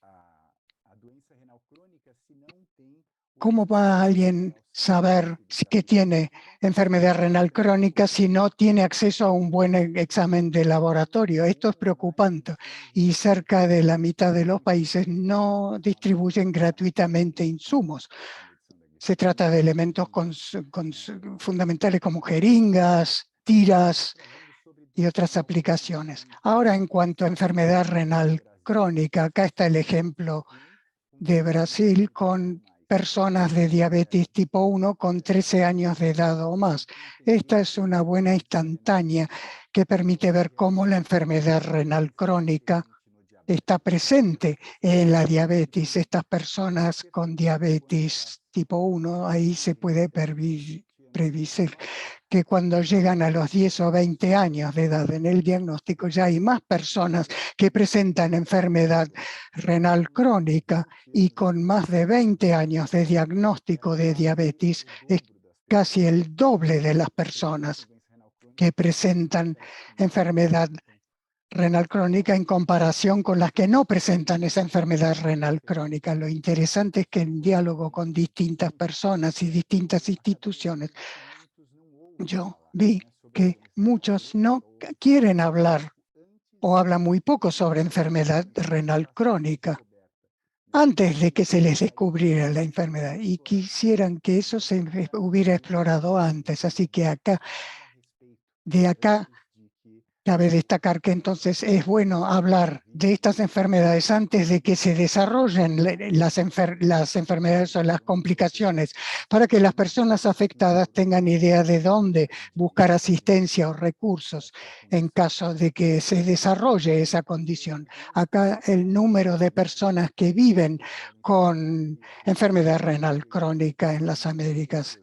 ¿cómo va alguien saber que tiene enfermedad renal crónica si no tiene acceso a un buen examen de laboratorio? Esto es preocupante y cerca de la mitad de los países no distribuyen gratuitamente insumos. Se trata de elementos fundamentales como jeringas, tiras y otras aplicaciones. Ahora, en cuanto a enfermedad renal crónica, acá está el ejemplo de Brasil con personas de diabetes tipo 1 con 13 años de edad o más. Esta es una buena instantánea que permite ver cómo la enfermedad renal crónica está presente en la diabetes. Estas personas con diabetes tipo 1, ahí se puede prever que cuando llegan a los 10 o 20 años de edad en el diagnóstico ya hay más personas que presentan enfermedad renal crónica y con más de 20 años de diagnóstico de diabetes es casi el doble de las personas que presentan enfermedad renal crónica en comparación con las que no presentan esa enfermedad renal crónica. Lo interesante es que en diálogo con distintas personas y distintas instituciones, yo vi que muchos no quieren hablar o hablan muy poco sobre enfermedad renal crónica antes de que se les descubriera la enfermedad y quisieran que eso se hubiera explorado antes. Así que de acá cabe destacar que entonces es bueno hablar de estas enfermedades antes de que se desarrollen las enfermedades o las complicaciones, para que las personas afectadas tengan idea de dónde buscar asistencia o recursos en caso de que se desarrolle esa condición. Acá el número de personas que viven con enfermedad renal crónica en las Américas.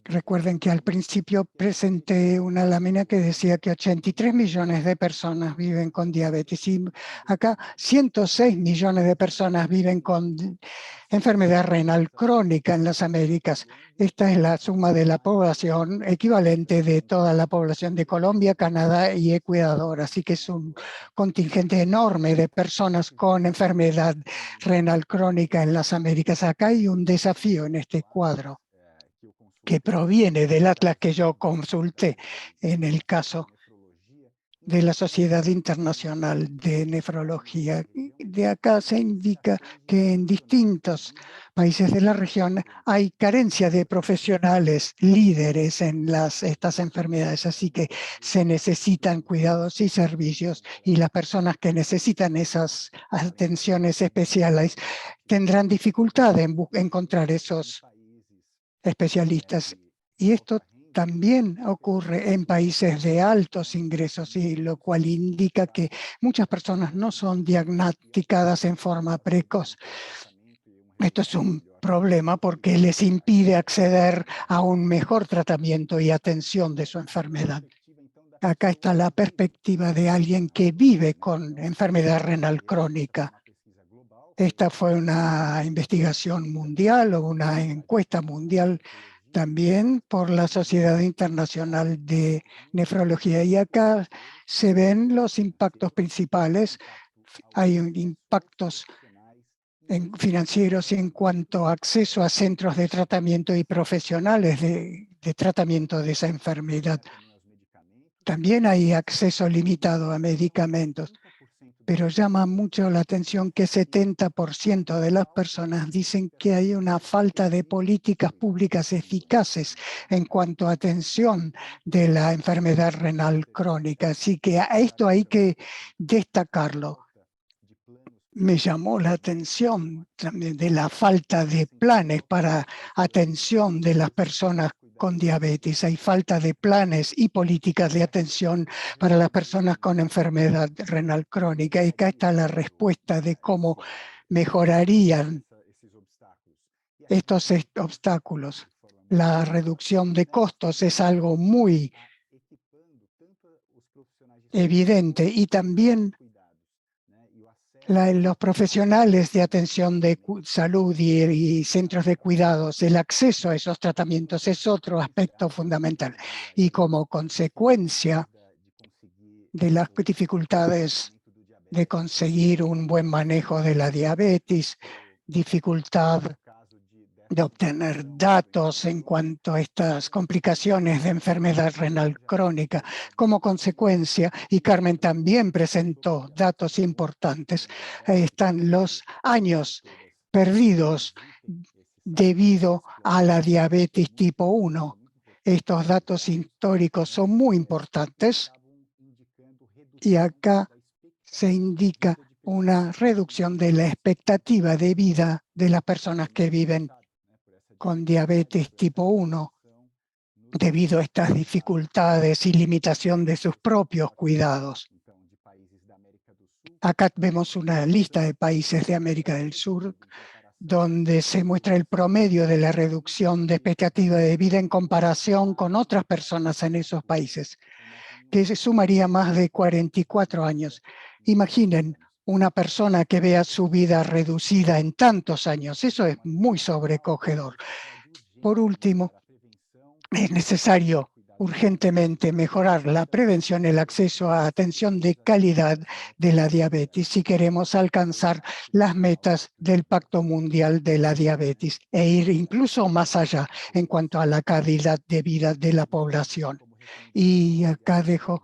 Recuerden que al principio presenté una lámina que decía que 83 millones de personas viven con diabetes y acá 106 millones de personas viven con enfermedad renal crónica en las Américas. Esta es la suma de la población equivalente de toda la población de Colombia, Canadá y Ecuador. Así que es un contingente enorme de personas con enfermedad renal crónica en las Américas. Acá hay un desafío en este cuadro que proviene del atlas que yo consulté en el caso de la Sociedad Internacional de Nefrología. De acá se indica que en distintos países de la región hay carencia de profesionales líderes en estas enfermedades, así que se necesitan cuidados y servicios y las personas que necesitan esas atenciones especiales tendrán dificultad en encontrar esos especialistas. Y esto también ocurre en países de altos ingresos, y lo cual indica que muchas personas no son diagnosticadas en forma precoz. Esto es un problema porque les impide acceder a un mejor tratamiento y atención de su enfermedad. Acá está la perspectiva de alguien que vive con enfermedad renal crónica. Esta fue una investigación mundial o una encuesta mundial también por la Sociedad Internacional de Nefrología. Y acá se ven los impactos principales. Hay impactos financieros en cuanto a acceso a centros de tratamiento y profesionales de tratamiento de esa enfermedad. También hay acceso limitado a medicamentos, pero llama mucho la atención que 70% de las personas dicen que hay una falta de políticas públicas eficaces en cuanto a atención de la enfermedad renal crónica. Así que a esto hay que destacarlo. Me llamó la atención también de la falta de planes para atención de las personas con diabetes. Hay falta de planes y políticas de atención para las personas con enfermedad renal crónica. Y acá está la respuesta de cómo mejorarían estos obstáculos. La reducción de costos es algo muy evidente y también los profesionales de atención de salud y centros de cuidados, el acceso a esos tratamientos es otro aspecto fundamental. Y como consecuencia de las dificultades de conseguir un buen manejo de la diabetes, dificultad de obtener datos en cuanto a estas complicaciones de enfermedad renal crónica. Como consecuencia, y Carmen también presentó datos importantes, están los años perdidos debido a la diabetes tipo 1. Estos datos históricos son muy importantes y acá se indica una reducción de la expectativa de vida de las personas que viven con diabetes tipo 1 debido a estas dificultades y limitación de sus propios cuidados. Acá vemos una lista de países de América del Sur donde se muestra el promedio de la reducción de expectativa de vida en comparación con otras personas en esos países, que se sumaría más de 44 años. Imaginen una persona que vea su vida reducida en tantos años. Eso es muy sobrecogedor. Por último, es necesario urgentemente mejorar la prevención y el acceso a atención de calidad de la diabetes si queremos alcanzar las metas del Pacto Mundial de la Diabetes e ir incluso más allá en cuanto a la calidad de vida de la población. Y acá dejo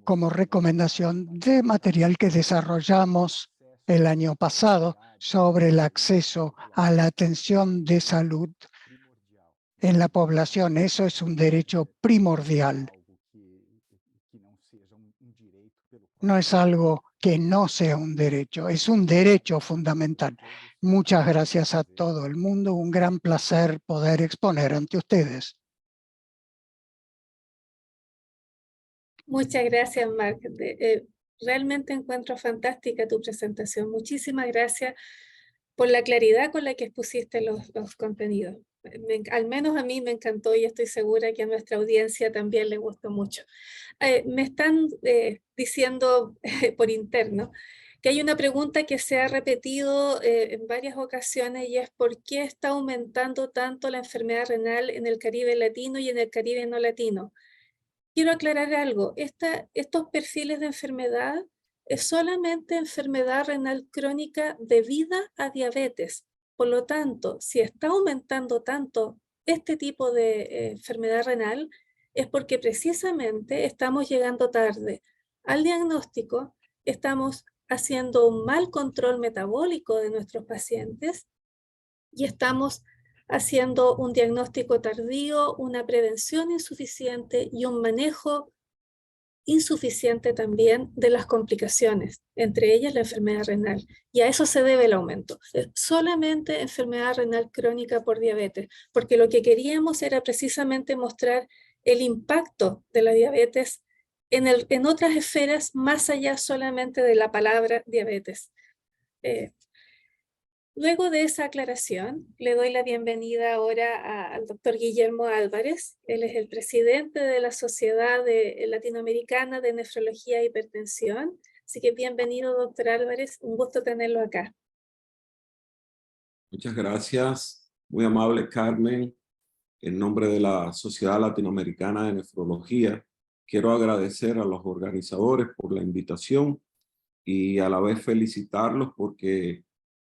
como recomendación de material que desarrollamos el año pasado sobre el acceso a la atención de salud en la población. Eso es un derecho primordial. No es algo que no sea un derecho, es un derecho fundamental. Muchas gracias a todo el mundo. Un gran placer poder exponer ante ustedes. Muchas gracias, Mark. Realmente encuentro fantástica tu presentación. Muchísimas gracias por la claridad con la que expusiste los contenidos. Al menos a mí me encantó y estoy segura que a nuestra audiencia también le gustó mucho. Me están diciendo por interno que hay una pregunta que se ha repetido en varias ocasiones y es ¿por qué está aumentando tanto la enfermedad renal en el Caribe latino y en el Caribe no latino? Quiero aclarar algo, estos perfiles de enfermedad es solamente enfermedad renal crónica debida a diabetes. Por lo tanto, si está aumentando tanto este tipo de enfermedad renal, es porque precisamente estamos llegando tarde al diagnóstico, estamos haciendo un mal control metabólico de nuestros pacientes y estamos haciendo un diagnóstico tardío, una prevención insuficiente y un manejo insuficiente también de las complicaciones, entre ellas la enfermedad renal. Y a eso se debe el aumento. Solamente enfermedad renal crónica por diabetes, porque lo que queríamos era precisamente mostrar el impacto de la diabetes en otras esferas más allá solamente de la palabra diabetes. Luego de esa aclaración, le doy la bienvenida ahora al doctor Guillermo Álvarez. Él es el presidente de la Sociedad Latinoamericana de Nefrología e Hipertensión. Así que bienvenido, doctor Álvarez. Un gusto tenerlo acá. Muchas gracias. Muy amable, Carmen. en nombre de la Sociedad Latinoamericana de Nefrología, quiero agradecer a los organizadores por la invitación y a la vez felicitarlos porque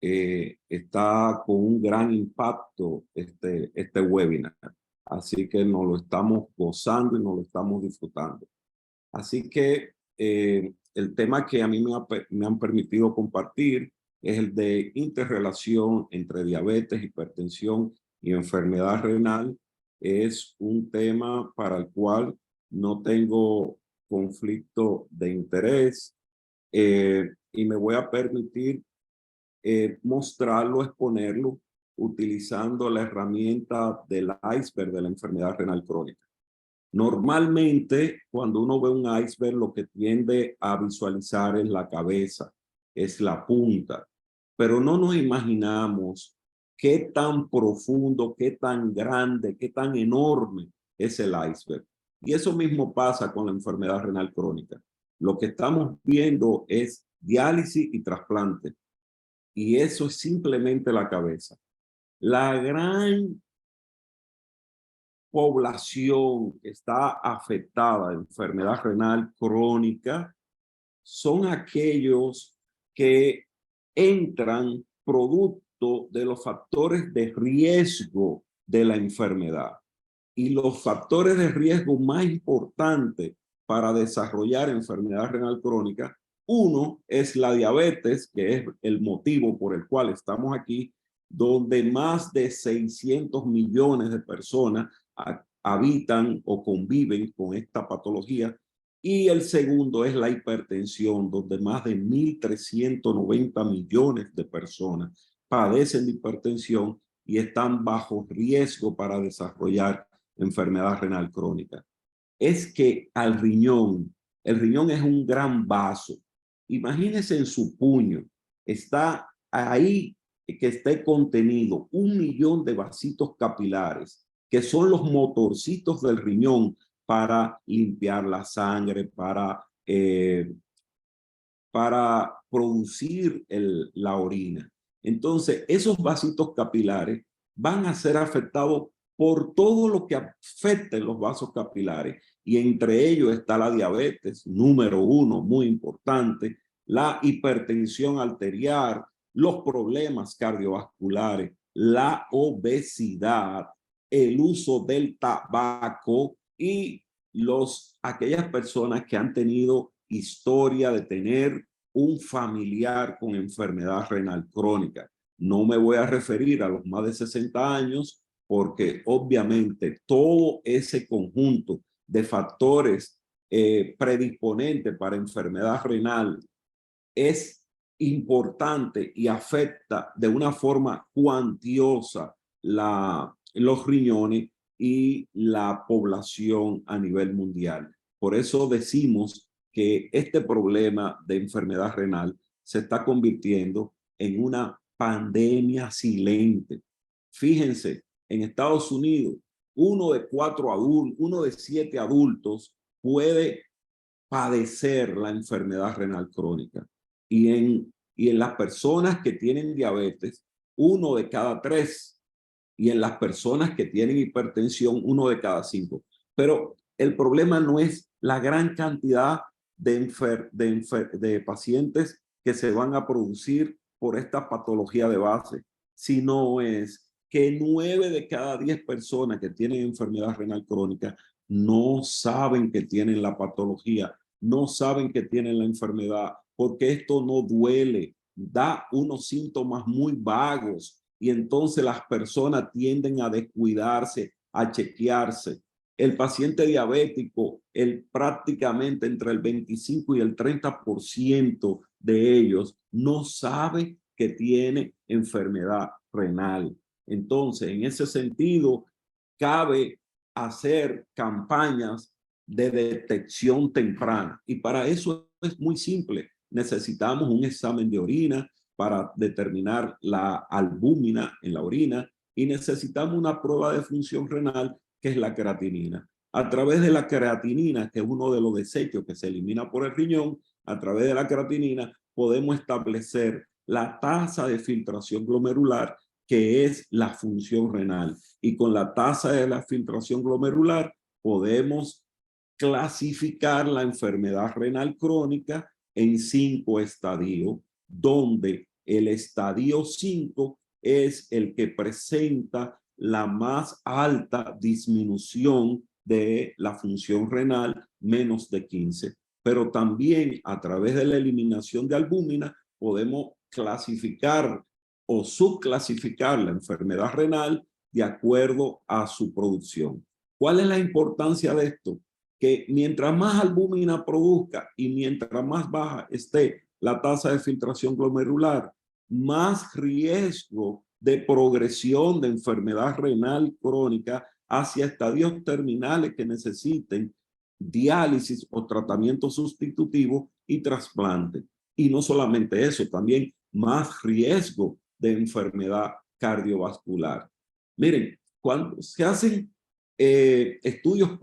está con un gran impacto este webinar. Así que nos lo estamos gozando y nos lo estamos disfrutando. Así que el tema que a mí me han permitido compartir es el de interrelación entre diabetes, hipertensión y enfermedad renal. Es un tema para el cual no tengo conflicto de interés y me voy a permitir mostrarlo, exponerlo, utilizando la herramienta del iceberg de la enfermedad renal crónica. Normalmente, cuando uno ve un iceberg, lo que tiende a visualizar es la cabeza, es la punta, pero no nos imaginamos qué tan profundo, qué tan grande, qué tan enorme es el iceberg. Y eso mismo pasa con la enfermedad renal crónica. Lo que estamos viendo es diálisis y trasplante, y eso es simplemente la cabeza. La gran población que está afectada de enfermedad renal crónica son aquellos que entran producto de los factores de riesgo de la enfermedad. Y los factores de riesgo más importantes para desarrollar enfermedad renal crónica, uno es la diabetes, que es el motivo por el cual estamos aquí, donde más de 600 millones de personas habitan o conviven con esta patología. Y el segundo es la hipertensión, donde más de 1.390 millones de personas padecen de hipertensión y están bajo riesgo para desarrollar enfermedad renal crónica. Es que el riñón es un gran vaso. Imagínense en su puño, está ahí que esté contenido 1 millón de vasitos capilares, que son los motorcitos del riñón para limpiar la sangre, para producir la orina. Entonces, esos vasitos capilares van a ser afectados por todo lo que afecte los vasos capilares, y entre ellos está la diabetes, número 1, muy importante, la hipertensión arterial, los problemas cardiovasculares, la obesidad, el uso del tabaco y aquellas personas que han tenido historia de tener un familiar con enfermedad renal crónica. No me voy a referir a los más de 60 años porque obviamente todo ese conjunto de factores predisponentes para enfermedad renal es importante y afecta de una forma cuantiosa los riñones y la población a nivel mundial. Por eso decimos que este problema de enfermedad renal se está convirtiendo en una pandemia silente. Fíjense, en Estados Unidos, 1 de 7 adultos puede padecer la enfermedad renal crónica. Y en las personas que tienen diabetes, 1 de cada 3. Y en las personas que tienen hipertensión, 1 de cada 5. Pero el problema no es la gran cantidad de pacientes que se van a producir por esta patología de base, sino es que 9 de cada 10 personas que tienen enfermedad renal crónica no saben que tienen la patología, no saben que tienen la enfermedad, porque esto no duele, da unos síntomas muy vagos y entonces las personas tienden a descuidarse, a chequearse. El paciente diabético, prácticamente entre el 25 y el 30% de ellos no sabe que tiene enfermedad renal. Entonces, en ese sentido, cabe hacer campañas de detección temprana. Y para eso es muy simple. Necesitamos un examen de orina para determinar la albúmina en la orina y necesitamos una prueba de función renal que es la creatinina. A través de la creatinina, que es uno de los desechos que se elimina por el riñón, a través de la creatinina podemos establecer la tasa de filtración glomerular que es la función renal. Y con la tasa de la filtración glomerular podemos clasificar la enfermedad renal crónica en 5 estadios, donde el estadio 5 es el que presenta la más alta disminución de la función renal, menos de 15. Pero también a través de la eliminación de albúmina podemos clasificar o subclasificar la enfermedad renal de acuerdo a su producción. ¿Cuál es la importancia de esto? Que mientras más albúmina produzca y mientras más baja esté la tasa de filtración glomerular, más riesgo de progresión de enfermedad renal crónica hacia estadios terminales que necesiten diálisis o tratamiento sustitutivo y trasplante. Y no solamente eso, también más riesgo de enfermedad cardiovascular. Miren, cuando se hacen estudios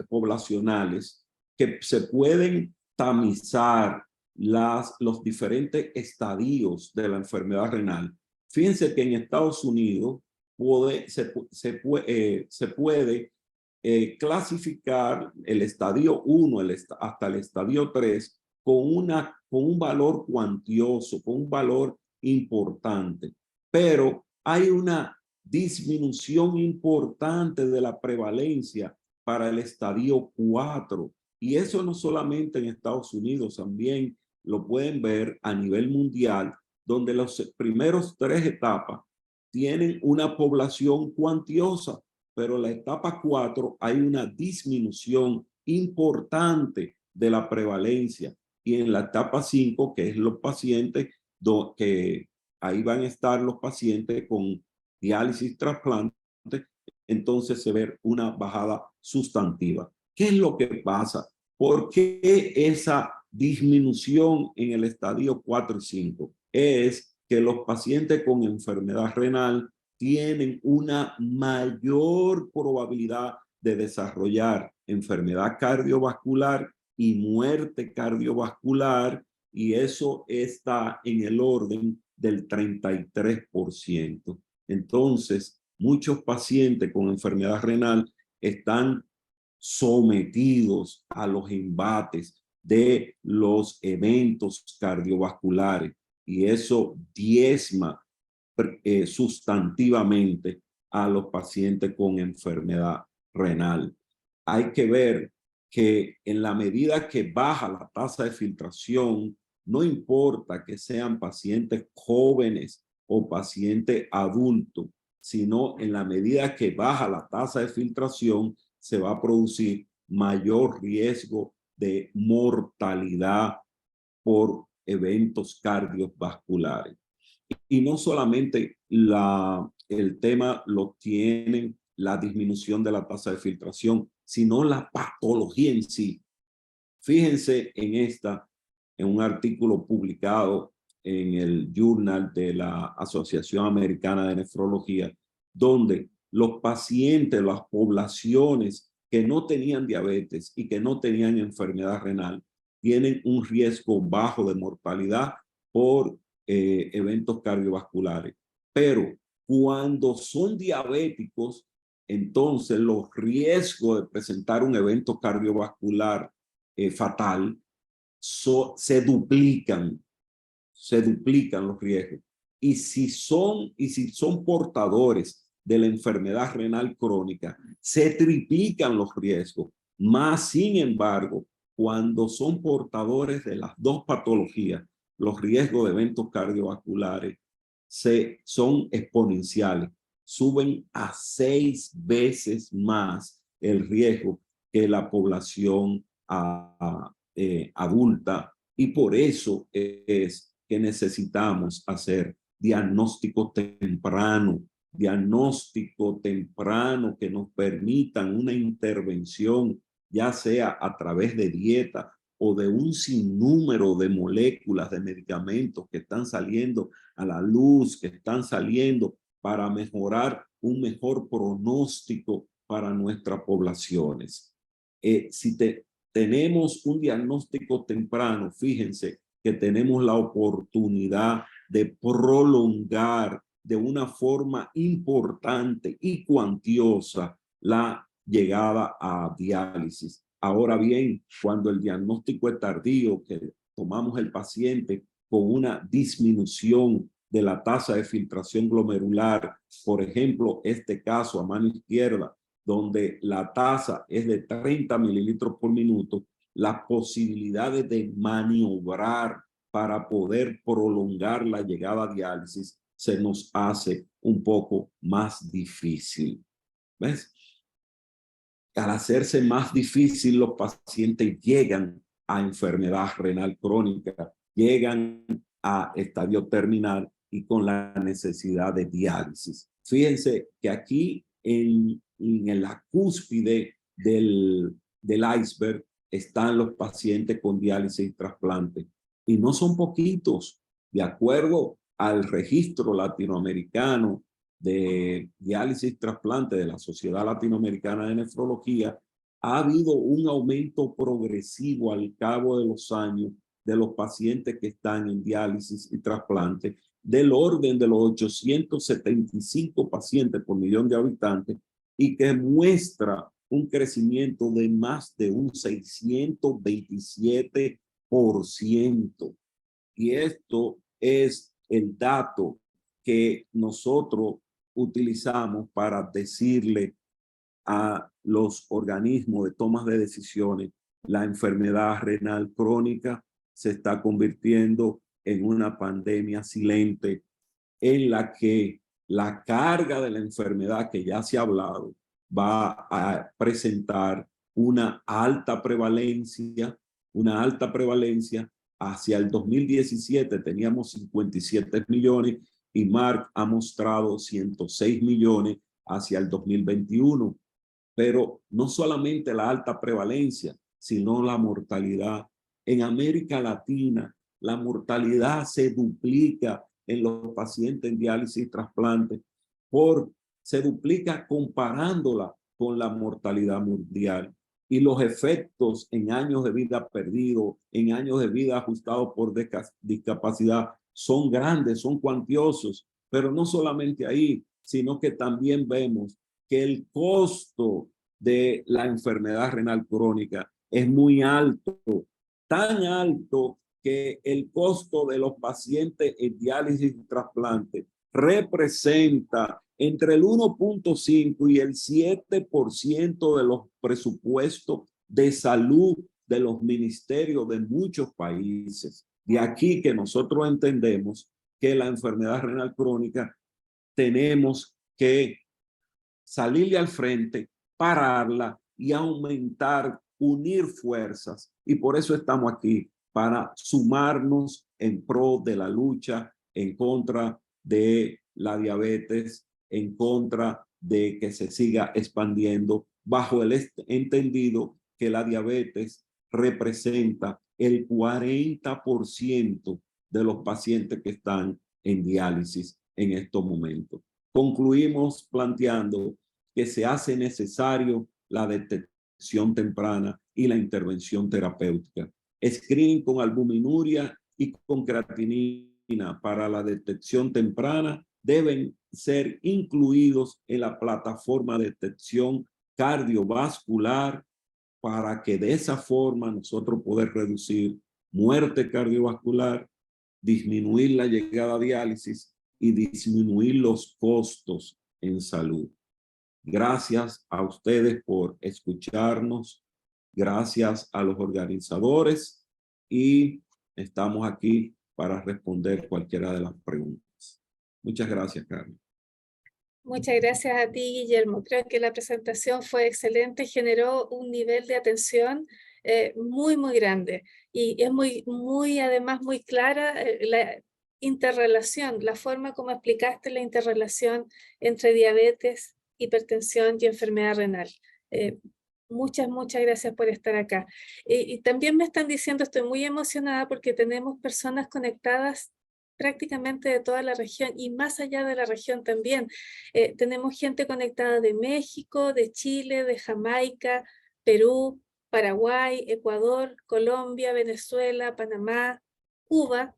poblacionales que se pueden tamizar los diferentes estadios de la enfermedad renal. Fíjense que en Estados Unidos se puede clasificar el estadio 1 hasta el estadio 3 con un valor cuantioso, con un valor importante. Pero hay una disminución importante de la prevalencia para el estadio 4. Y eso no solamente en Estados Unidos, también lo pueden ver a nivel mundial, donde los primeros 3 etapas tienen una población cuantiosa, pero la etapa 4 hay una disminución importante de la prevalencia. Y en la etapa 5, que es los pacientes, que ahí van a estar los pacientes con diálisis, trasplante, entonces se ve una bajada sustantiva. ¿Qué es lo que pasa? ¿Por qué esa disminución en el estadio 4 y 5? Es que los pacientes con enfermedad renal tienen una mayor probabilidad de desarrollar enfermedad cardiovascular y muerte cardiovascular, y eso está en el orden del 33%. Entonces, muchos pacientes con enfermedad renal están sometidos a los embates de los eventos cardiovasculares, y eso diezma sustantivamente a los pacientes con enfermedad renal. Hay que ver que en la medida que baja la tasa de filtración, no importa que sean pacientes jóvenes o pacientes adultos, sino en la medida que baja la tasa de filtración, se va a producir mayor riesgo de mortalidad por eventos cardiovasculares. Y no solamente el tema lo tienen la disminución de la tasa de filtración, sino la patología en sí. Fíjense en un artículo publicado en el Journal de la Asociación Americana de Nefrología, donde los pacientes, las poblaciones que no tenían diabetes y que no tenían enfermedad renal, tienen un riesgo bajo de mortalidad por eventos cardiovasculares. Pero cuando son diabéticos, entonces los riesgos de presentar un evento cardiovascular fatal se duplican los riesgos. Y si son portadores de la enfermedad renal crónica, se triplican los riesgos. Más sin embargo, cuando son portadores de las dos patologías, los riesgos de eventos cardiovasculares son exponenciales. Suben a 6 veces más el riesgo que la población adulta, y por eso es que necesitamos hacer diagnóstico temprano que nos permitan una intervención, ya sea a través de dieta o de un sinnúmero de moléculas, de medicamentos que están saliendo a la luz, que están saliendo para mejorar un mejor pronóstico para nuestras poblaciones. Si tenemos un diagnóstico temprano, fíjense que tenemos la oportunidad de prolongar de una forma importante y cuantiosa la llegada a diálisis. Ahora bien, cuando el diagnóstico es tardío, que tomamos el paciente con una disminución de la tasa de filtración glomerular, por ejemplo, este caso a mano izquierda, donde la tasa es de 30 mililitros por minuto, las posibilidades de maniobrar para poder prolongar la llegada a diálisis se nos hace un poco más difícil. ¿Ves? Al hacerse más difícil, los pacientes llegan a enfermedad renal crónica, llegan a estadio terminal y con la necesidad de diálisis. Fíjense que aquí en la cúspide del iceberg están los pacientes con diálisis y trasplante. Y no son poquitos. De acuerdo al registro latinoamericano de diálisis y trasplante de la Sociedad Latinoamericana de Nefrología, ha habido un aumento progresivo al cabo de los años de los pacientes que están en diálisis y trasplante, del orden de los 875 pacientes por millón de habitantes, y que muestra un crecimiento de más de un 627%. Y esto es el dato que nosotros utilizamos para decirle a los organismos de tomas de decisiones: la enfermedad renal crónica se está convirtiendo en una pandemia silente en la que la carga de la enfermedad, que ya se ha hablado, va a presentar una alta prevalencia. Hacia el 2017 teníamos 57 millones y Mark ha mostrado 106 millones hacia el 2021. Pero no solamente la alta prevalencia, sino la mortalidad. En América Latina, la mortalidad se duplica en los pacientes en diálisis y trasplante, se duplica comparándola con la mortalidad mundial. Y los efectos en años de vida perdidos, en años de vida ajustados por discapacidad, son grandes, son cuantiosos. Pero no solamente ahí, sino que también vemos que el costo de la enfermedad renal crónica es muy alto, tan alto que el costo de los pacientes en diálisis y trasplante representa entre el 1.5 y el 7% de los presupuestos de salud de los ministerios de muchos países. De aquí que nosotros entendemos que la enfermedad renal crónica tenemos que salirle al frente, pararla y aumentar, unir fuerzas. Y por eso estamos aquí, para sumarnos en pro de la lucha en contra de la diabetes, en contra de que se siga expandiendo, bajo el entendido que la diabetes representa el 40% de los pacientes que están en diálisis en estos momentos. Concluimos planteando que se hace necesario la detección temprana y la intervención terapéutica. Screening con albuminuria y con creatinina para la detección temprana deben ser incluidos en la plataforma de detección cardiovascular para que de esa forma nosotros podamos reducir muerte cardiovascular, disminuir la llegada a diálisis y disminuir los costos en salud. Gracias a ustedes por escucharnos. Gracias a los organizadores y estamos aquí para responder cualquiera de las preguntas. Muchas gracias, Carmen. Muchas gracias a ti, Guillermo. Creo que la presentación fue excelente, generó un nivel de atención muy, muy grande. Y es además muy clara la interrelación, la forma como explicaste la interrelación entre diabetes, hipertensión y enfermedad renal. Muchas gracias por estar acá. Y también me están diciendo, estoy muy emocionada porque tenemos personas conectadas prácticamente de toda la región y más allá de la región también. Tenemos gente conectada de México, de Chile, de Jamaica, Perú, Paraguay, Ecuador, Colombia, Venezuela, Panamá, Cuba,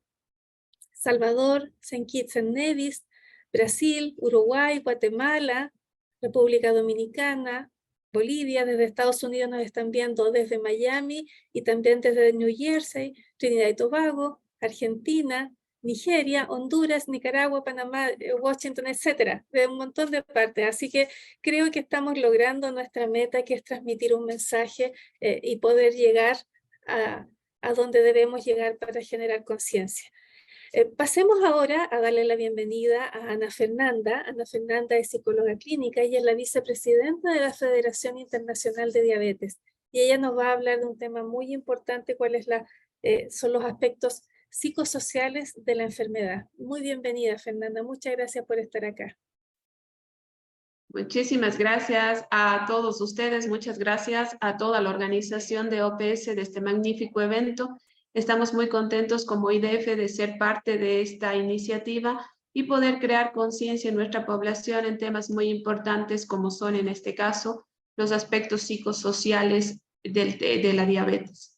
Salvador, Saint Kitts and Nevis, Brasil, Uruguay, Guatemala, República Dominicana, Bolivia. Desde Estados Unidos nos están viendo desde Miami y también desde New Jersey, Trinidad y Tobago, Argentina, Nigeria, Honduras, Nicaragua, Panamá, Washington, etcétera, de un montón de partes. Así que creo que estamos logrando nuestra meta, que es transmitir un mensaje y poder llegar a donde debemos llegar para generar conciencia. Pasemos ahora a darle la bienvenida a Ana Fernanda. Ana Fernanda es psicóloga clínica y es la vicepresidenta de la Federación Internacional de Diabetes. Y ella nos va a hablar de un tema muy importante, cuáles son los aspectos psicosociales de la enfermedad. Muy bienvenida, Fernanda. Muchas gracias por estar acá. Muchísimas gracias a todos ustedes. Muchas gracias a toda la organización de OPS de este magnífico evento. Estamos muy contentos como IDF de ser parte de esta iniciativa y poder crear conciencia en nuestra población en temas muy importantes como son en este caso los aspectos psicosociales de la diabetes.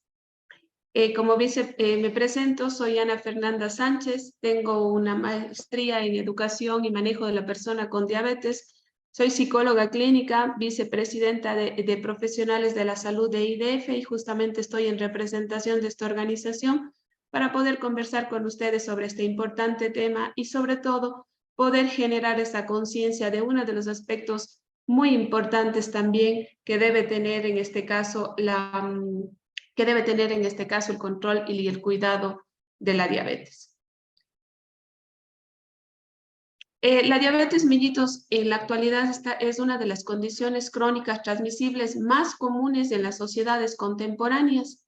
Como me presento, soy Ana Fernanda Sánchez, tengo una maestría en educación y manejo de la persona con diabetes. Soy psicóloga clínica, vicepresidenta de profesionales de la salud de IDF y justamente estoy en representación de esta organización para poder conversar con ustedes sobre este importante tema y sobre todo poder generar esa conciencia de uno de los aspectos muy importantes también que debe tener en este caso el control y el cuidado de la diabetes. La diabetes mellitus en la actualidad es una de las condiciones crónicas transmisibles más comunes en las sociedades contemporáneas.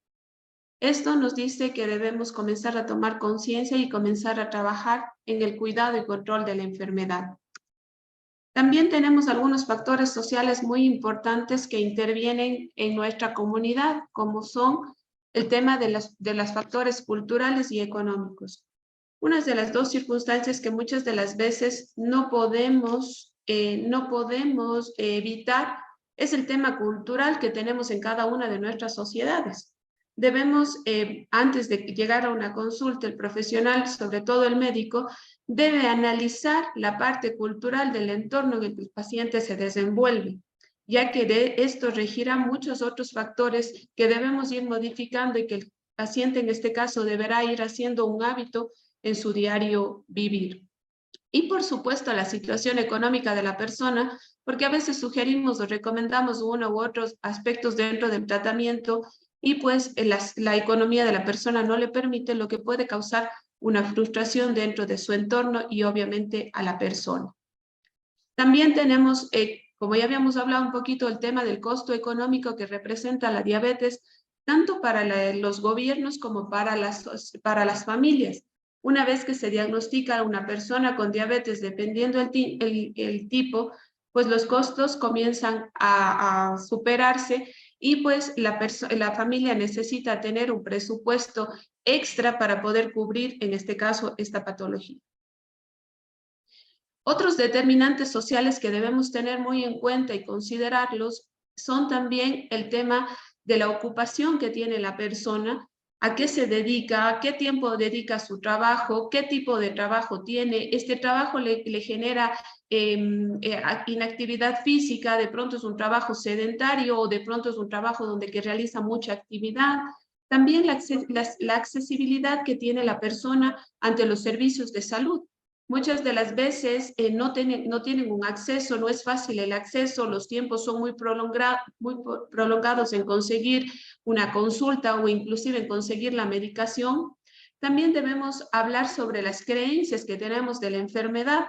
Esto nos dice que debemos comenzar a tomar conciencia y comenzar a trabajar en el cuidado y control de la enfermedad. También tenemos algunos factores sociales muy importantes que intervienen en nuestra comunidad, como son el tema de los factores culturales y económicos. Una de las dos circunstancias que muchas de las veces no podemos evitar es el tema cultural que tenemos en cada una de nuestras sociedades. Debemos, antes de llegar a una consulta, el profesional, sobre todo el médico, debe analizar la parte cultural del entorno en el que el paciente se desenvuelve, ya que de esto regirá muchos otros factores que debemos ir modificando y que el paciente en este caso deberá ir haciendo un hábito en su diario vivir. Y por supuesto la situación económica de la persona, porque a veces sugerimos o recomendamos uno u otros aspectos dentro del tratamiento y pues la economía de la persona no le permite, lo que puede causar una frustración dentro de su entorno y obviamente a la persona. También tenemos, como ya habíamos hablado un poquito, el tema del costo económico que representa la diabetes, tanto para los gobiernos como para las familias. Una vez que se diagnostica a una persona con diabetes, dependiendo el tipo, pues los costos comienzan a superarse y pues la familia necesita tener un presupuesto extra para poder cubrir, en este caso, esta patología. Otros determinantes sociales que debemos tener muy en cuenta y considerarlos son también el tema de la ocupación que tiene la persona, a qué se dedica, qué tiempo dedica a su trabajo, qué tipo de trabajo tiene. Este trabajo le genera inactividad física, de pronto es un trabajo sedentario o de pronto es un trabajo donde que realiza mucha actividad. También la accesibilidad que tiene la persona ante los servicios de salud. Muchas de las veces no tienen un acceso, no es fácil el acceso, los tiempos son muy prolongados en conseguir una consulta o inclusive en conseguir la medicación. También debemos hablar sobre las creencias que tenemos de la enfermedad.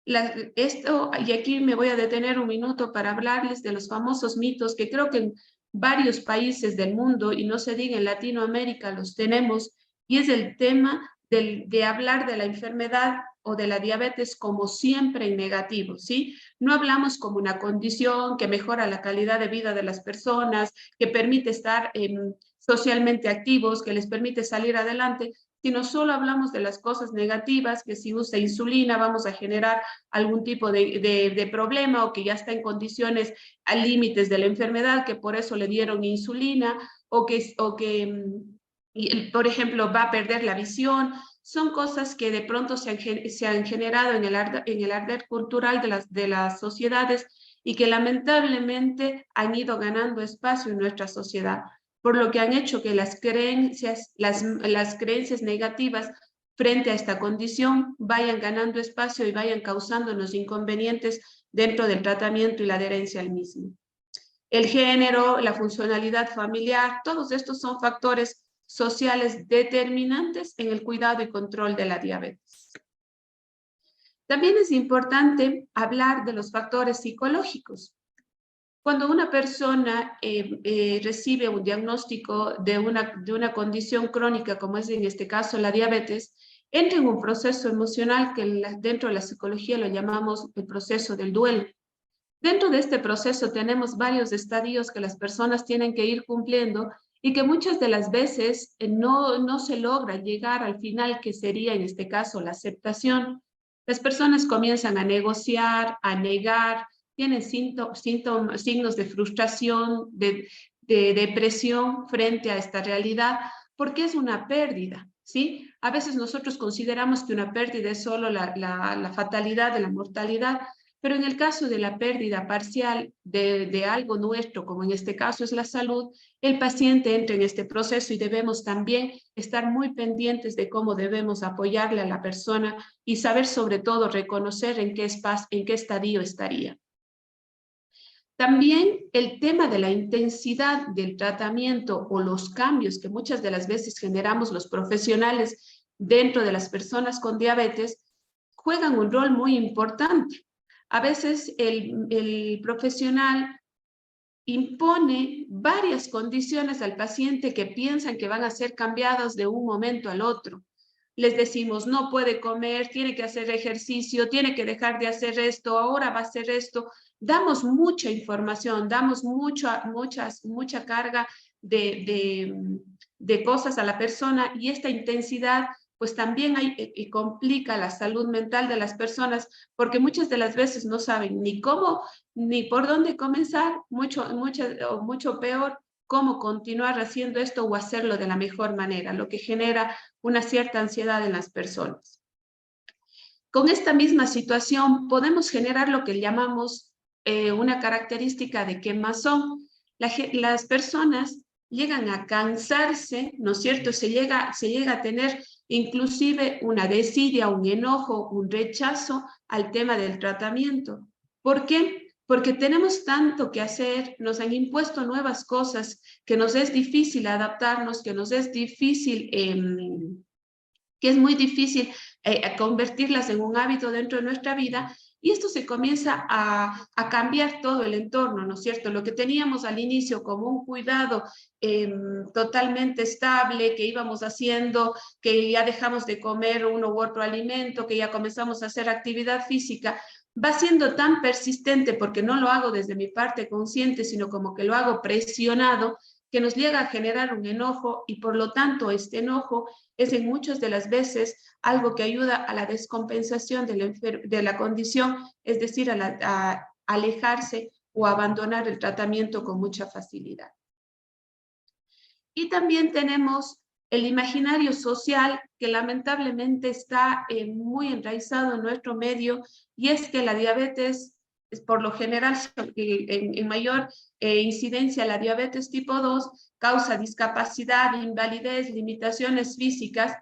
Y aquí me voy a detener un minuto para hablarles de los famosos mitos que creo que en varios países del mundo, y no se diga en Latinoamérica, los tenemos, y es el tema de hablar de la enfermedad o de la diabetes como siempre en negativo, ¿sí? No hablamos como una condición que mejora la calidad de vida de las personas, que permite estar socialmente activos, que les permite salir adelante, sino solo hablamos de las cosas negativas, que si usa insulina vamos a generar algún tipo de problema o que ya está en condiciones al límites de la enfermedad, que por eso le dieron insulina o que por ejemplo, va a perder la visión. son cosas que de pronto se han generado en el arder cultural de las sociedades y que lamentablemente han ido ganando espacio en nuestra sociedad, por lo que han hecho que las creencias negativas frente a esta condición vayan ganando espacio y vayan causándonos inconvenientes dentro del tratamiento y la adherencia al mismo. El género, la funcionalidad familiar, todos estos son factores sociales determinantes en el cuidado y control de la diabetes. También es importante hablar de los factores psicológicos. Cuando una persona recibe un diagnóstico de una condición crónica, como es en este caso la diabetes, entra en un proceso emocional que dentro de la psicología lo llamamos el proceso del duelo. Dentro de este proceso tenemos varios estadios que las personas tienen que ir cumpliendo y que muchas de las veces no se logra llegar al final, que sería en este caso la aceptación. Las personas comienzan a negociar, a negar, tienen signos de frustración, de depresión frente a esta realidad, porque es una pérdida, ¿sí? A veces nosotros consideramos que una pérdida es solo la fatalidad de la mortalidad, pero en el caso de la pérdida parcial de algo nuestro, como en este caso es la salud, el paciente entra en este proceso y debemos también estar muy pendientes de cómo debemos apoyarle a la persona y saber sobre todo reconocer en qué estadio estaría. También el tema de la intensidad del tratamiento o los cambios que muchas de las veces generamos los profesionales dentro de las personas con diabetes juegan un rol muy importante. A veces el profesional impone varias condiciones al paciente que piensan que van a ser cambiadas de un momento al otro. Les decimos, no puede comer, tiene que hacer ejercicio, tiene que dejar de hacer esto, ahora va a hacer esto. Damos mucha información, damos mucha carga de cosas a la persona y esta intensidad pues también complica la salud mental de las personas porque muchas de las veces no saben ni cómo ni por dónde comenzar, mucho peor cómo continuar haciendo esto o hacerlo de la mejor manera, lo que genera una cierta ansiedad en las personas. Con esta misma situación podemos generar lo que llamamos una característica de quemazón. Las personas llegan a cansarse, ¿no es cierto? Se llega a tener inclusive una desidia, un enojo, un rechazo al tema del tratamiento. ¿Por qué? Porque tenemos tanto que hacer, nos han impuesto nuevas cosas, que nos es difícil adaptarnos, que nos es difícil, que es muy difícil convertirlas en un hábito dentro de nuestra vida, y esto se comienza a cambiar todo el entorno, ¿no es cierto? Lo que teníamos al inicio como un cuidado totalmente estable, que íbamos haciendo, que ya dejamos de comer uno u otro alimento, que ya comenzamos a hacer actividad física, va siendo tan persistente porque no lo hago desde mi parte consciente, sino como que lo hago presionado, que nos llega a generar un enojo y por lo tanto este enojo es en muchas de las veces algo que ayuda a la descompensación de la condición, es decir, a alejarse o abandonar el tratamiento con mucha facilidad. Y también tenemos el imaginario social que lamentablemente está muy enraizado en nuestro medio, y es que la diabetes, por lo general, en mayor incidencia, la diabetes tipo 2 causa discapacidad, invalidez, limitaciones físicas,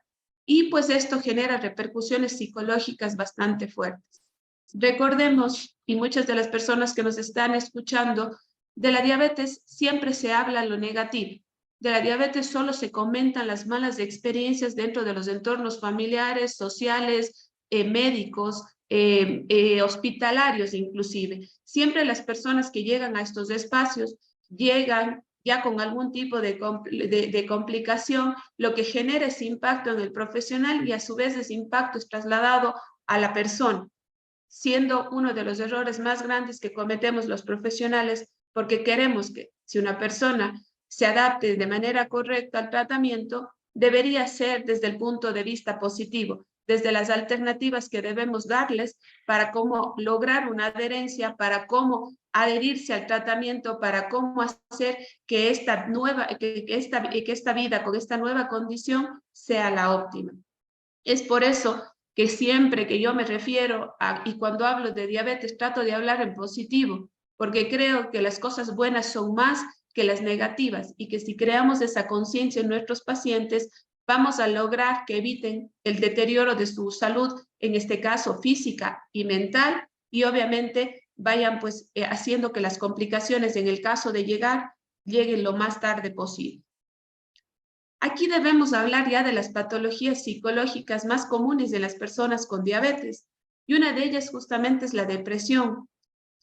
y pues esto genera repercusiones psicológicas bastante fuertes. Recordemos, y muchas de las personas que nos están escuchando, de la diabetes siempre se habla lo negativo. De la diabetes solo se comentan las malas experiencias dentro de los entornos familiares, sociales, médicos, hospitalarios inclusive. Siempre las personas que llegan a estos espacios llegan ya con algún tipo de complicación, lo que genera ese impacto en el profesional y a su vez ese impacto es trasladado a la persona, siendo uno de los errores más grandes que cometemos los profesionales, porque queremos que si una persona se adapte de manera correcta al tratamiento, debería ser desde el punto de vista positivo, desde las alternativas que debemos darles para cómo lograr una adherencia, para cómo adherirse al tratamiento, para cómo hacer que esta vida con esta nueva condición sea la óptima. Es por eso que siempre que yo me refiero y cuando hablo de diabetes, trato de hablar en positivo, porque creo que las cosas buenas son más que las negativas y que si creamos esa conciencia en nuestros pacientes, vamos a lograr que eviten el deterioro de su salud, en este caso física y mental, y obviamente vayan pues haciendo que las complicaciones en el caso de lleguen lo más tarde posible. Aquí debemos hablar ya de las patologías psicológicas más comunes de las personas con diabetes, y una de ellas justamente es la depresión.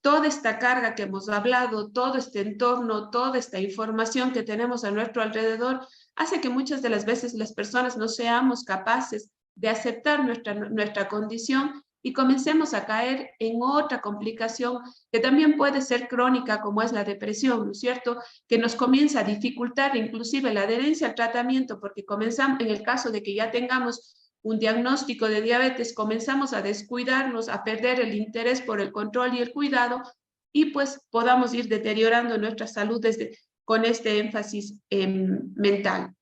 Toda esta carga que hemos hablado, todo este entorno, toda esta información que tenemos a nuestro alrededor, hace que muchas de las veces las personas no seamos capaces de aceptar nuestra condición y comencemos a caer en otra complicación que también puede ser crónica, como es la depresión, ¿no es cierto? Que nos comienza a dificultar inclusive la adherencia al tratamiento, porque comenzamos, en el caso de que ya tengamos un diagnóstico de diabetes, comenzamos a descuidarnos, a perder el interés por el control y el cuidado, y pues podamos ir deteriorando nuestra salud con este énfasis mental.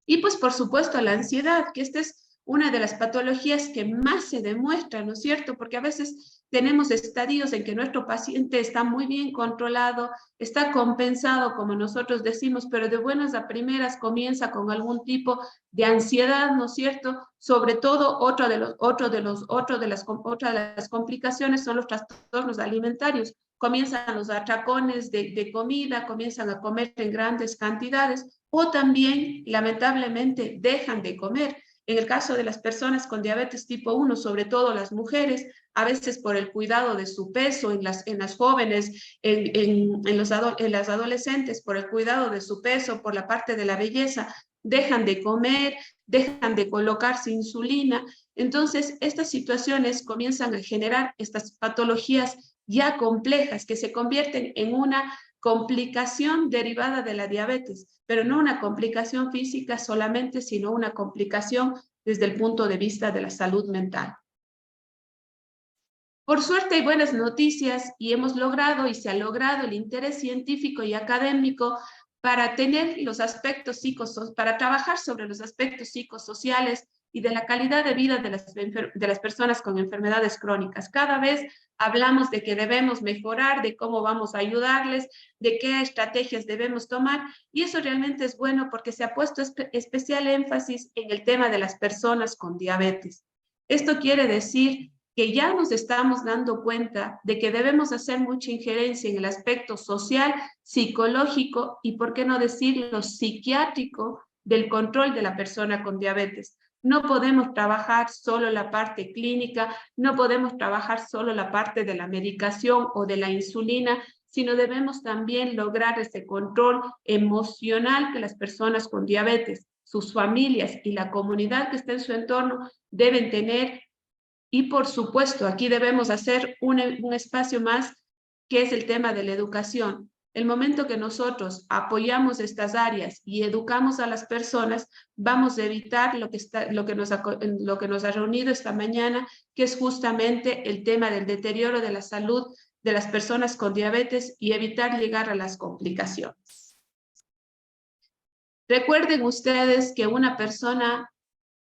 Y pues por supuesto la ansiedad, que esta es una de las patologías que más se demuestra, ¿no es cierto? Porque a veces tenemos estadios en que nuestro paciente está muy bien controlado, está compensado, como nosotros decimos, pero de buenas a primeras comienza con algún tipo de ansiedad, ¿no es cierto? Sobre todo, otra de las complicaciones son los trastornos alimentarios. Comienzan los atracones de comida, comienzan a comer en grandes cantidades o también, lamentablemente, dejan de comer. En el caso de las personas con diabetes tipo 1, sobre todo las mujeres, a veces por el cuidado de su peso, en las jóvenes, en las adolescentes, por el cuidado de su peso, por la parte de la belleza, dejan de comer, dejan de colocarse insulina. Entonces, estas situaciones comienzan a generar estas patologías ya complejas que se convierten en una complicación derivada de la diabetes, pero no una complicación física solamente, sino una complicación desde el punto de vista de la salud mental. Por suerte hay buenas noticias y hemos logrado y se ha logrado el interés científico y académico para tener los aspectos para trabajar sobre los aspectos psicosociales y de la calidad de vida de las personas con enfermedades crónicas. Cada vez hablamos de que debemos mejorar, de cómo vamos a ayudarles, de qué estrategias debemos tomar, y eso realmente es bueno porque se ha puesto especial énfasis en el tema de las personas con diabetes. Esto quiere decir que ya nos estamos dando cuenta de que debemos hacer mucha injerencia en el aspecto social, psicológico y, por qué no decirlo, psiquiátrico del control de la persona con diabetes. No podemos trabajar solo la parte clínica, no podemos trabajar solo la parte de la medicación o de la insulina, sino debemos también lograr ese control emocional que las personas con diabetes, sus familias y la comunidad que está en su entorno deben tener. Y por supuesto, aquí debemos hacer un espacio más, que es el tema de la educación. El momento que nosotros apoyamos estas áreas y educamos a las personas, vamos a evitar lo que nos ha reunido esta mañana, que es justamente el tema del deterioro de la salud de las personas con diabetes y evitar llegar a las complicaciones. Recuerden ustedes que una persona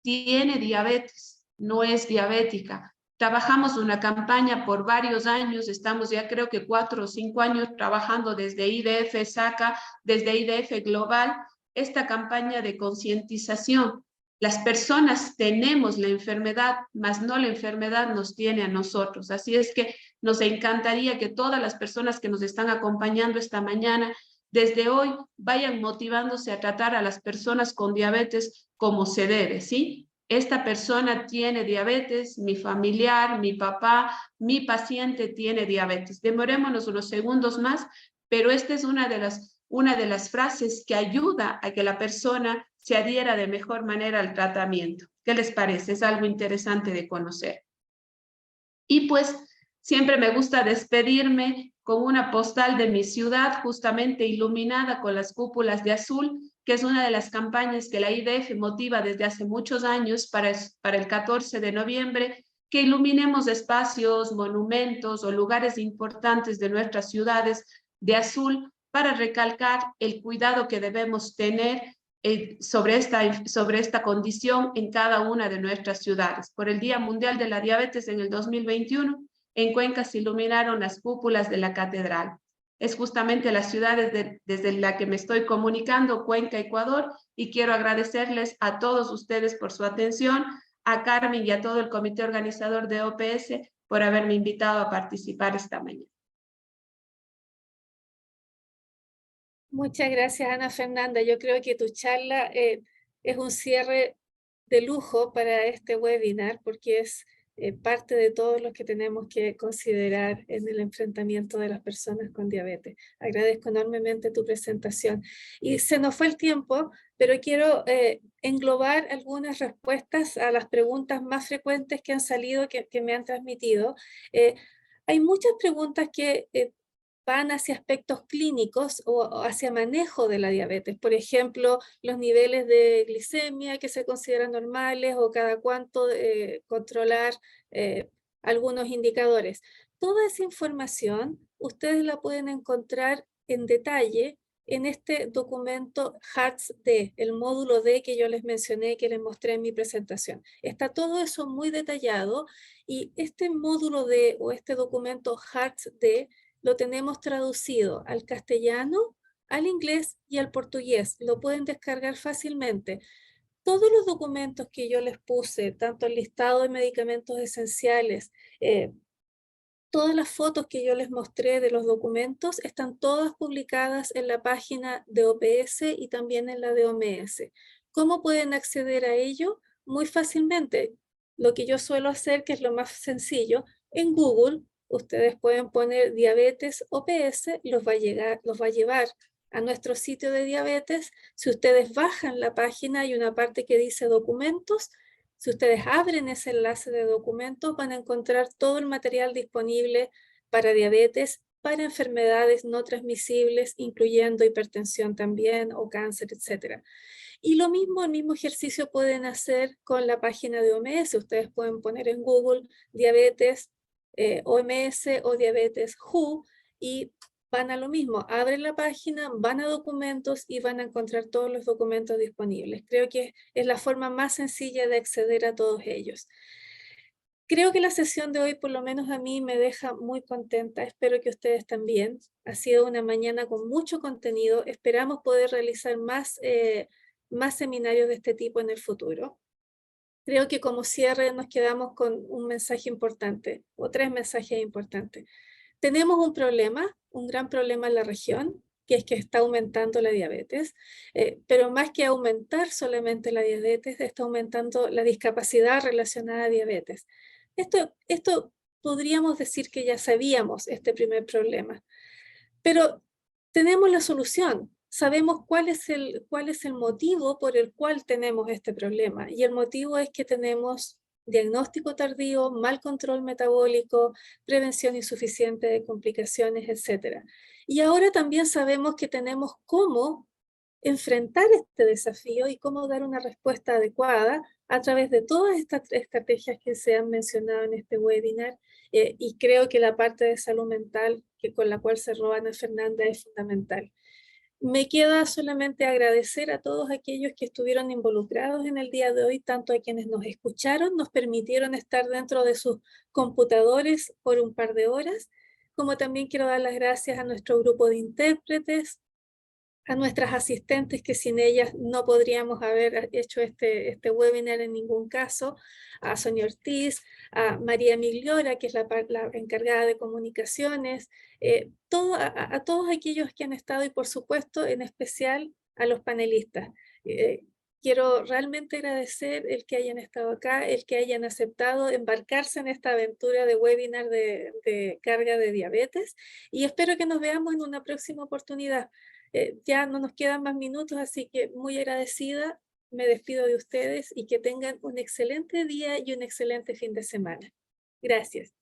tiene diabetes, no es diabética. Trabajamos una campaña por varios años, estamos ya creo que 4 o 5 años trabajando desde IDF SACA, desde IDF Global, esta campaña de concientización. Las personas tenemos la enfermedad, mas no la enfermedad nos tiene a nosotros. Así es que nos encantaría que todas las personas que nos están acompañando esta mañana, desde hoy, vayan motivándose a tratar a las personas con diabetes como se debe, ¿sí? Esta persona tiene diabetes, mi familiar, mi papá, mi paciente tiene diabetes. Demorémonos unos segundos más, pero esta es una de las frases que ayuda a que la persona se adhiera de mejor manera al tratamiento. ¿Qué les parece? Es algo interesante de conocer. Y pues siempre me gusta despedirme con una postal de mi ciudad, justamente iluminada con las cúpulas de azul, que es una de las campañas que la IDF motiva desde hace muchos años para el 14 de noviembre, que iluminemos espacios, monumentos o lugares importantes de nuestras ciudades de azul para recalcar el cuidado que debemos tener sobre esta condición en cada una de nuestras ciudades. Por el Día Mundial de la Diabetes en el 2021, en Cuenca se iluminaron las cúpulas de la catedral. Es justamente la ciudad desde la que me estoy comunicando, Cuenca, Ecuador, y quiero agradecerles a todos ustedes por su atención, a Carmen y a todo el comité organizador de OPS por haberme invitado a participar esta mañana. Muchas gracias, Ana Fernanda. Yo creo que tu charla es un cierre de lujo para este webinar porque es parte de todos los que tenemos que considerar en el enfrentamiento de las personas con diabetes. Agradezco enormemente tu presentación. Y se nos fue el tiempo, pero quiero englobar algunas respuestas a las preguntas más frecuentes que han salido, que me han transmitido. Hay muchas preguntas que van hacia aspectos clínicos o hacia manejo de la diabetes. Por ejemplo, los niveles de glicemia que se consideran normales o cada cuánto controlar algunos indicadores. Toda esa información ustedes la pueden encontrar en detalle en este documento HEARTS-D, el módulo D que yo les mencioné, que les mostré en mi presentación. Está todo eso muy detallado y este módulo D o este documento HEARTS-D lo tenemos traducido al castellano, al inglés y al portugués. Lo pueden descargar fácilmente. Todos los documentos que yo les puse, tanto el listado de medicamentos esenciales, todas las fotos que yo les mostré de los documentos están todas publicadas en la página de OPS y también en la de OMS. ¿Cómo pueden acceder a ello? Muy fácilmente. Lo que yo suelo hacer, que es lo más sencillo, en Google ustedes pueden poner diabetes OPS, los va a llevar a nuestro sitio de diabetes. Si ustedes bajan la página, hay una parte que dice documentos. Si ustedes abren ese enlace de documentos, van a encontrar todo el material disponible para diabetes, para enfermedades no transmisibles, incluyendo hipertensión también o cáncer, etc. Y lo mismo, el mismo ejercicio pueden hacer con la página de OMS. Ustedes pueden poner en Google diabetes OMS o diabetes WHO y van a lo mismo, abren la página, van a documentos y van a encontrar todos los documentos disponibles. Creo que es la forma más sencilla de acceder a todos ellos. Creo que la sesión de hoy, por lo menos a mí, me deja muy contenta. Espero que ustedes también. Ha sido una mañana con mucho contenido. Esperamos poder realizar más seminarios de este tipo en el futuro. Creo que como cierre nos quedamos con un mensaje importante, o tres mensajes importantes. Tenemos un problema, un gran problema en la región, que es que está aumentando la diabetes, pero más que aumentar solamente la diabetes, está aumentando la discapacidad relacionada a diabetes. Esto podríamos decir que ya sabíamos este primer problema, pero tenemos la solución. Sabemos cuál es el motivo por el cual tenemos este problema, y el motivo es que tenemos diagnóstico tardío, mal control metabólico, prevención insuficiente de complicaciones, etc. Y ahora también sabemos que tenemos cómo enfrentar este desafío y cómo dar una respuesta adecuada a través de todas estas estrategias que se han mencionado en este webinar, y creo que la parte de salud mental con la cual cerró Ana Fernanda es fundamental. Me queda solamente agradecer a todos aquellos que estuvieron involucrados en el día de hoy, tanto a quienes nos escucharon, nos permitieron estar dentro de sus computadores por un par de horas, como también quiero dar las gracias a nuestro grupo de intérpretes, a nuestras asistentes que sin ellas no podríamos haber hecho este webinar en ningún caso, a Sonia Ortiz, a María Migliora, que es la encargada de comunicaciones, a todos aquellos que han estado y por supuesto en especial a los panelistas. Quiero realmente agradecer el que hayan estado acá, el que hayan aceptado embarcarse en esta aventura de webinar de carga de diabetes, y espero que nos veamos en una próxima oportunidad. Ya no nos quedan más minutos, así que muy agradecida, me despido de ustedes y que tengan un excelente día y un excelente fin de semana. Gracias.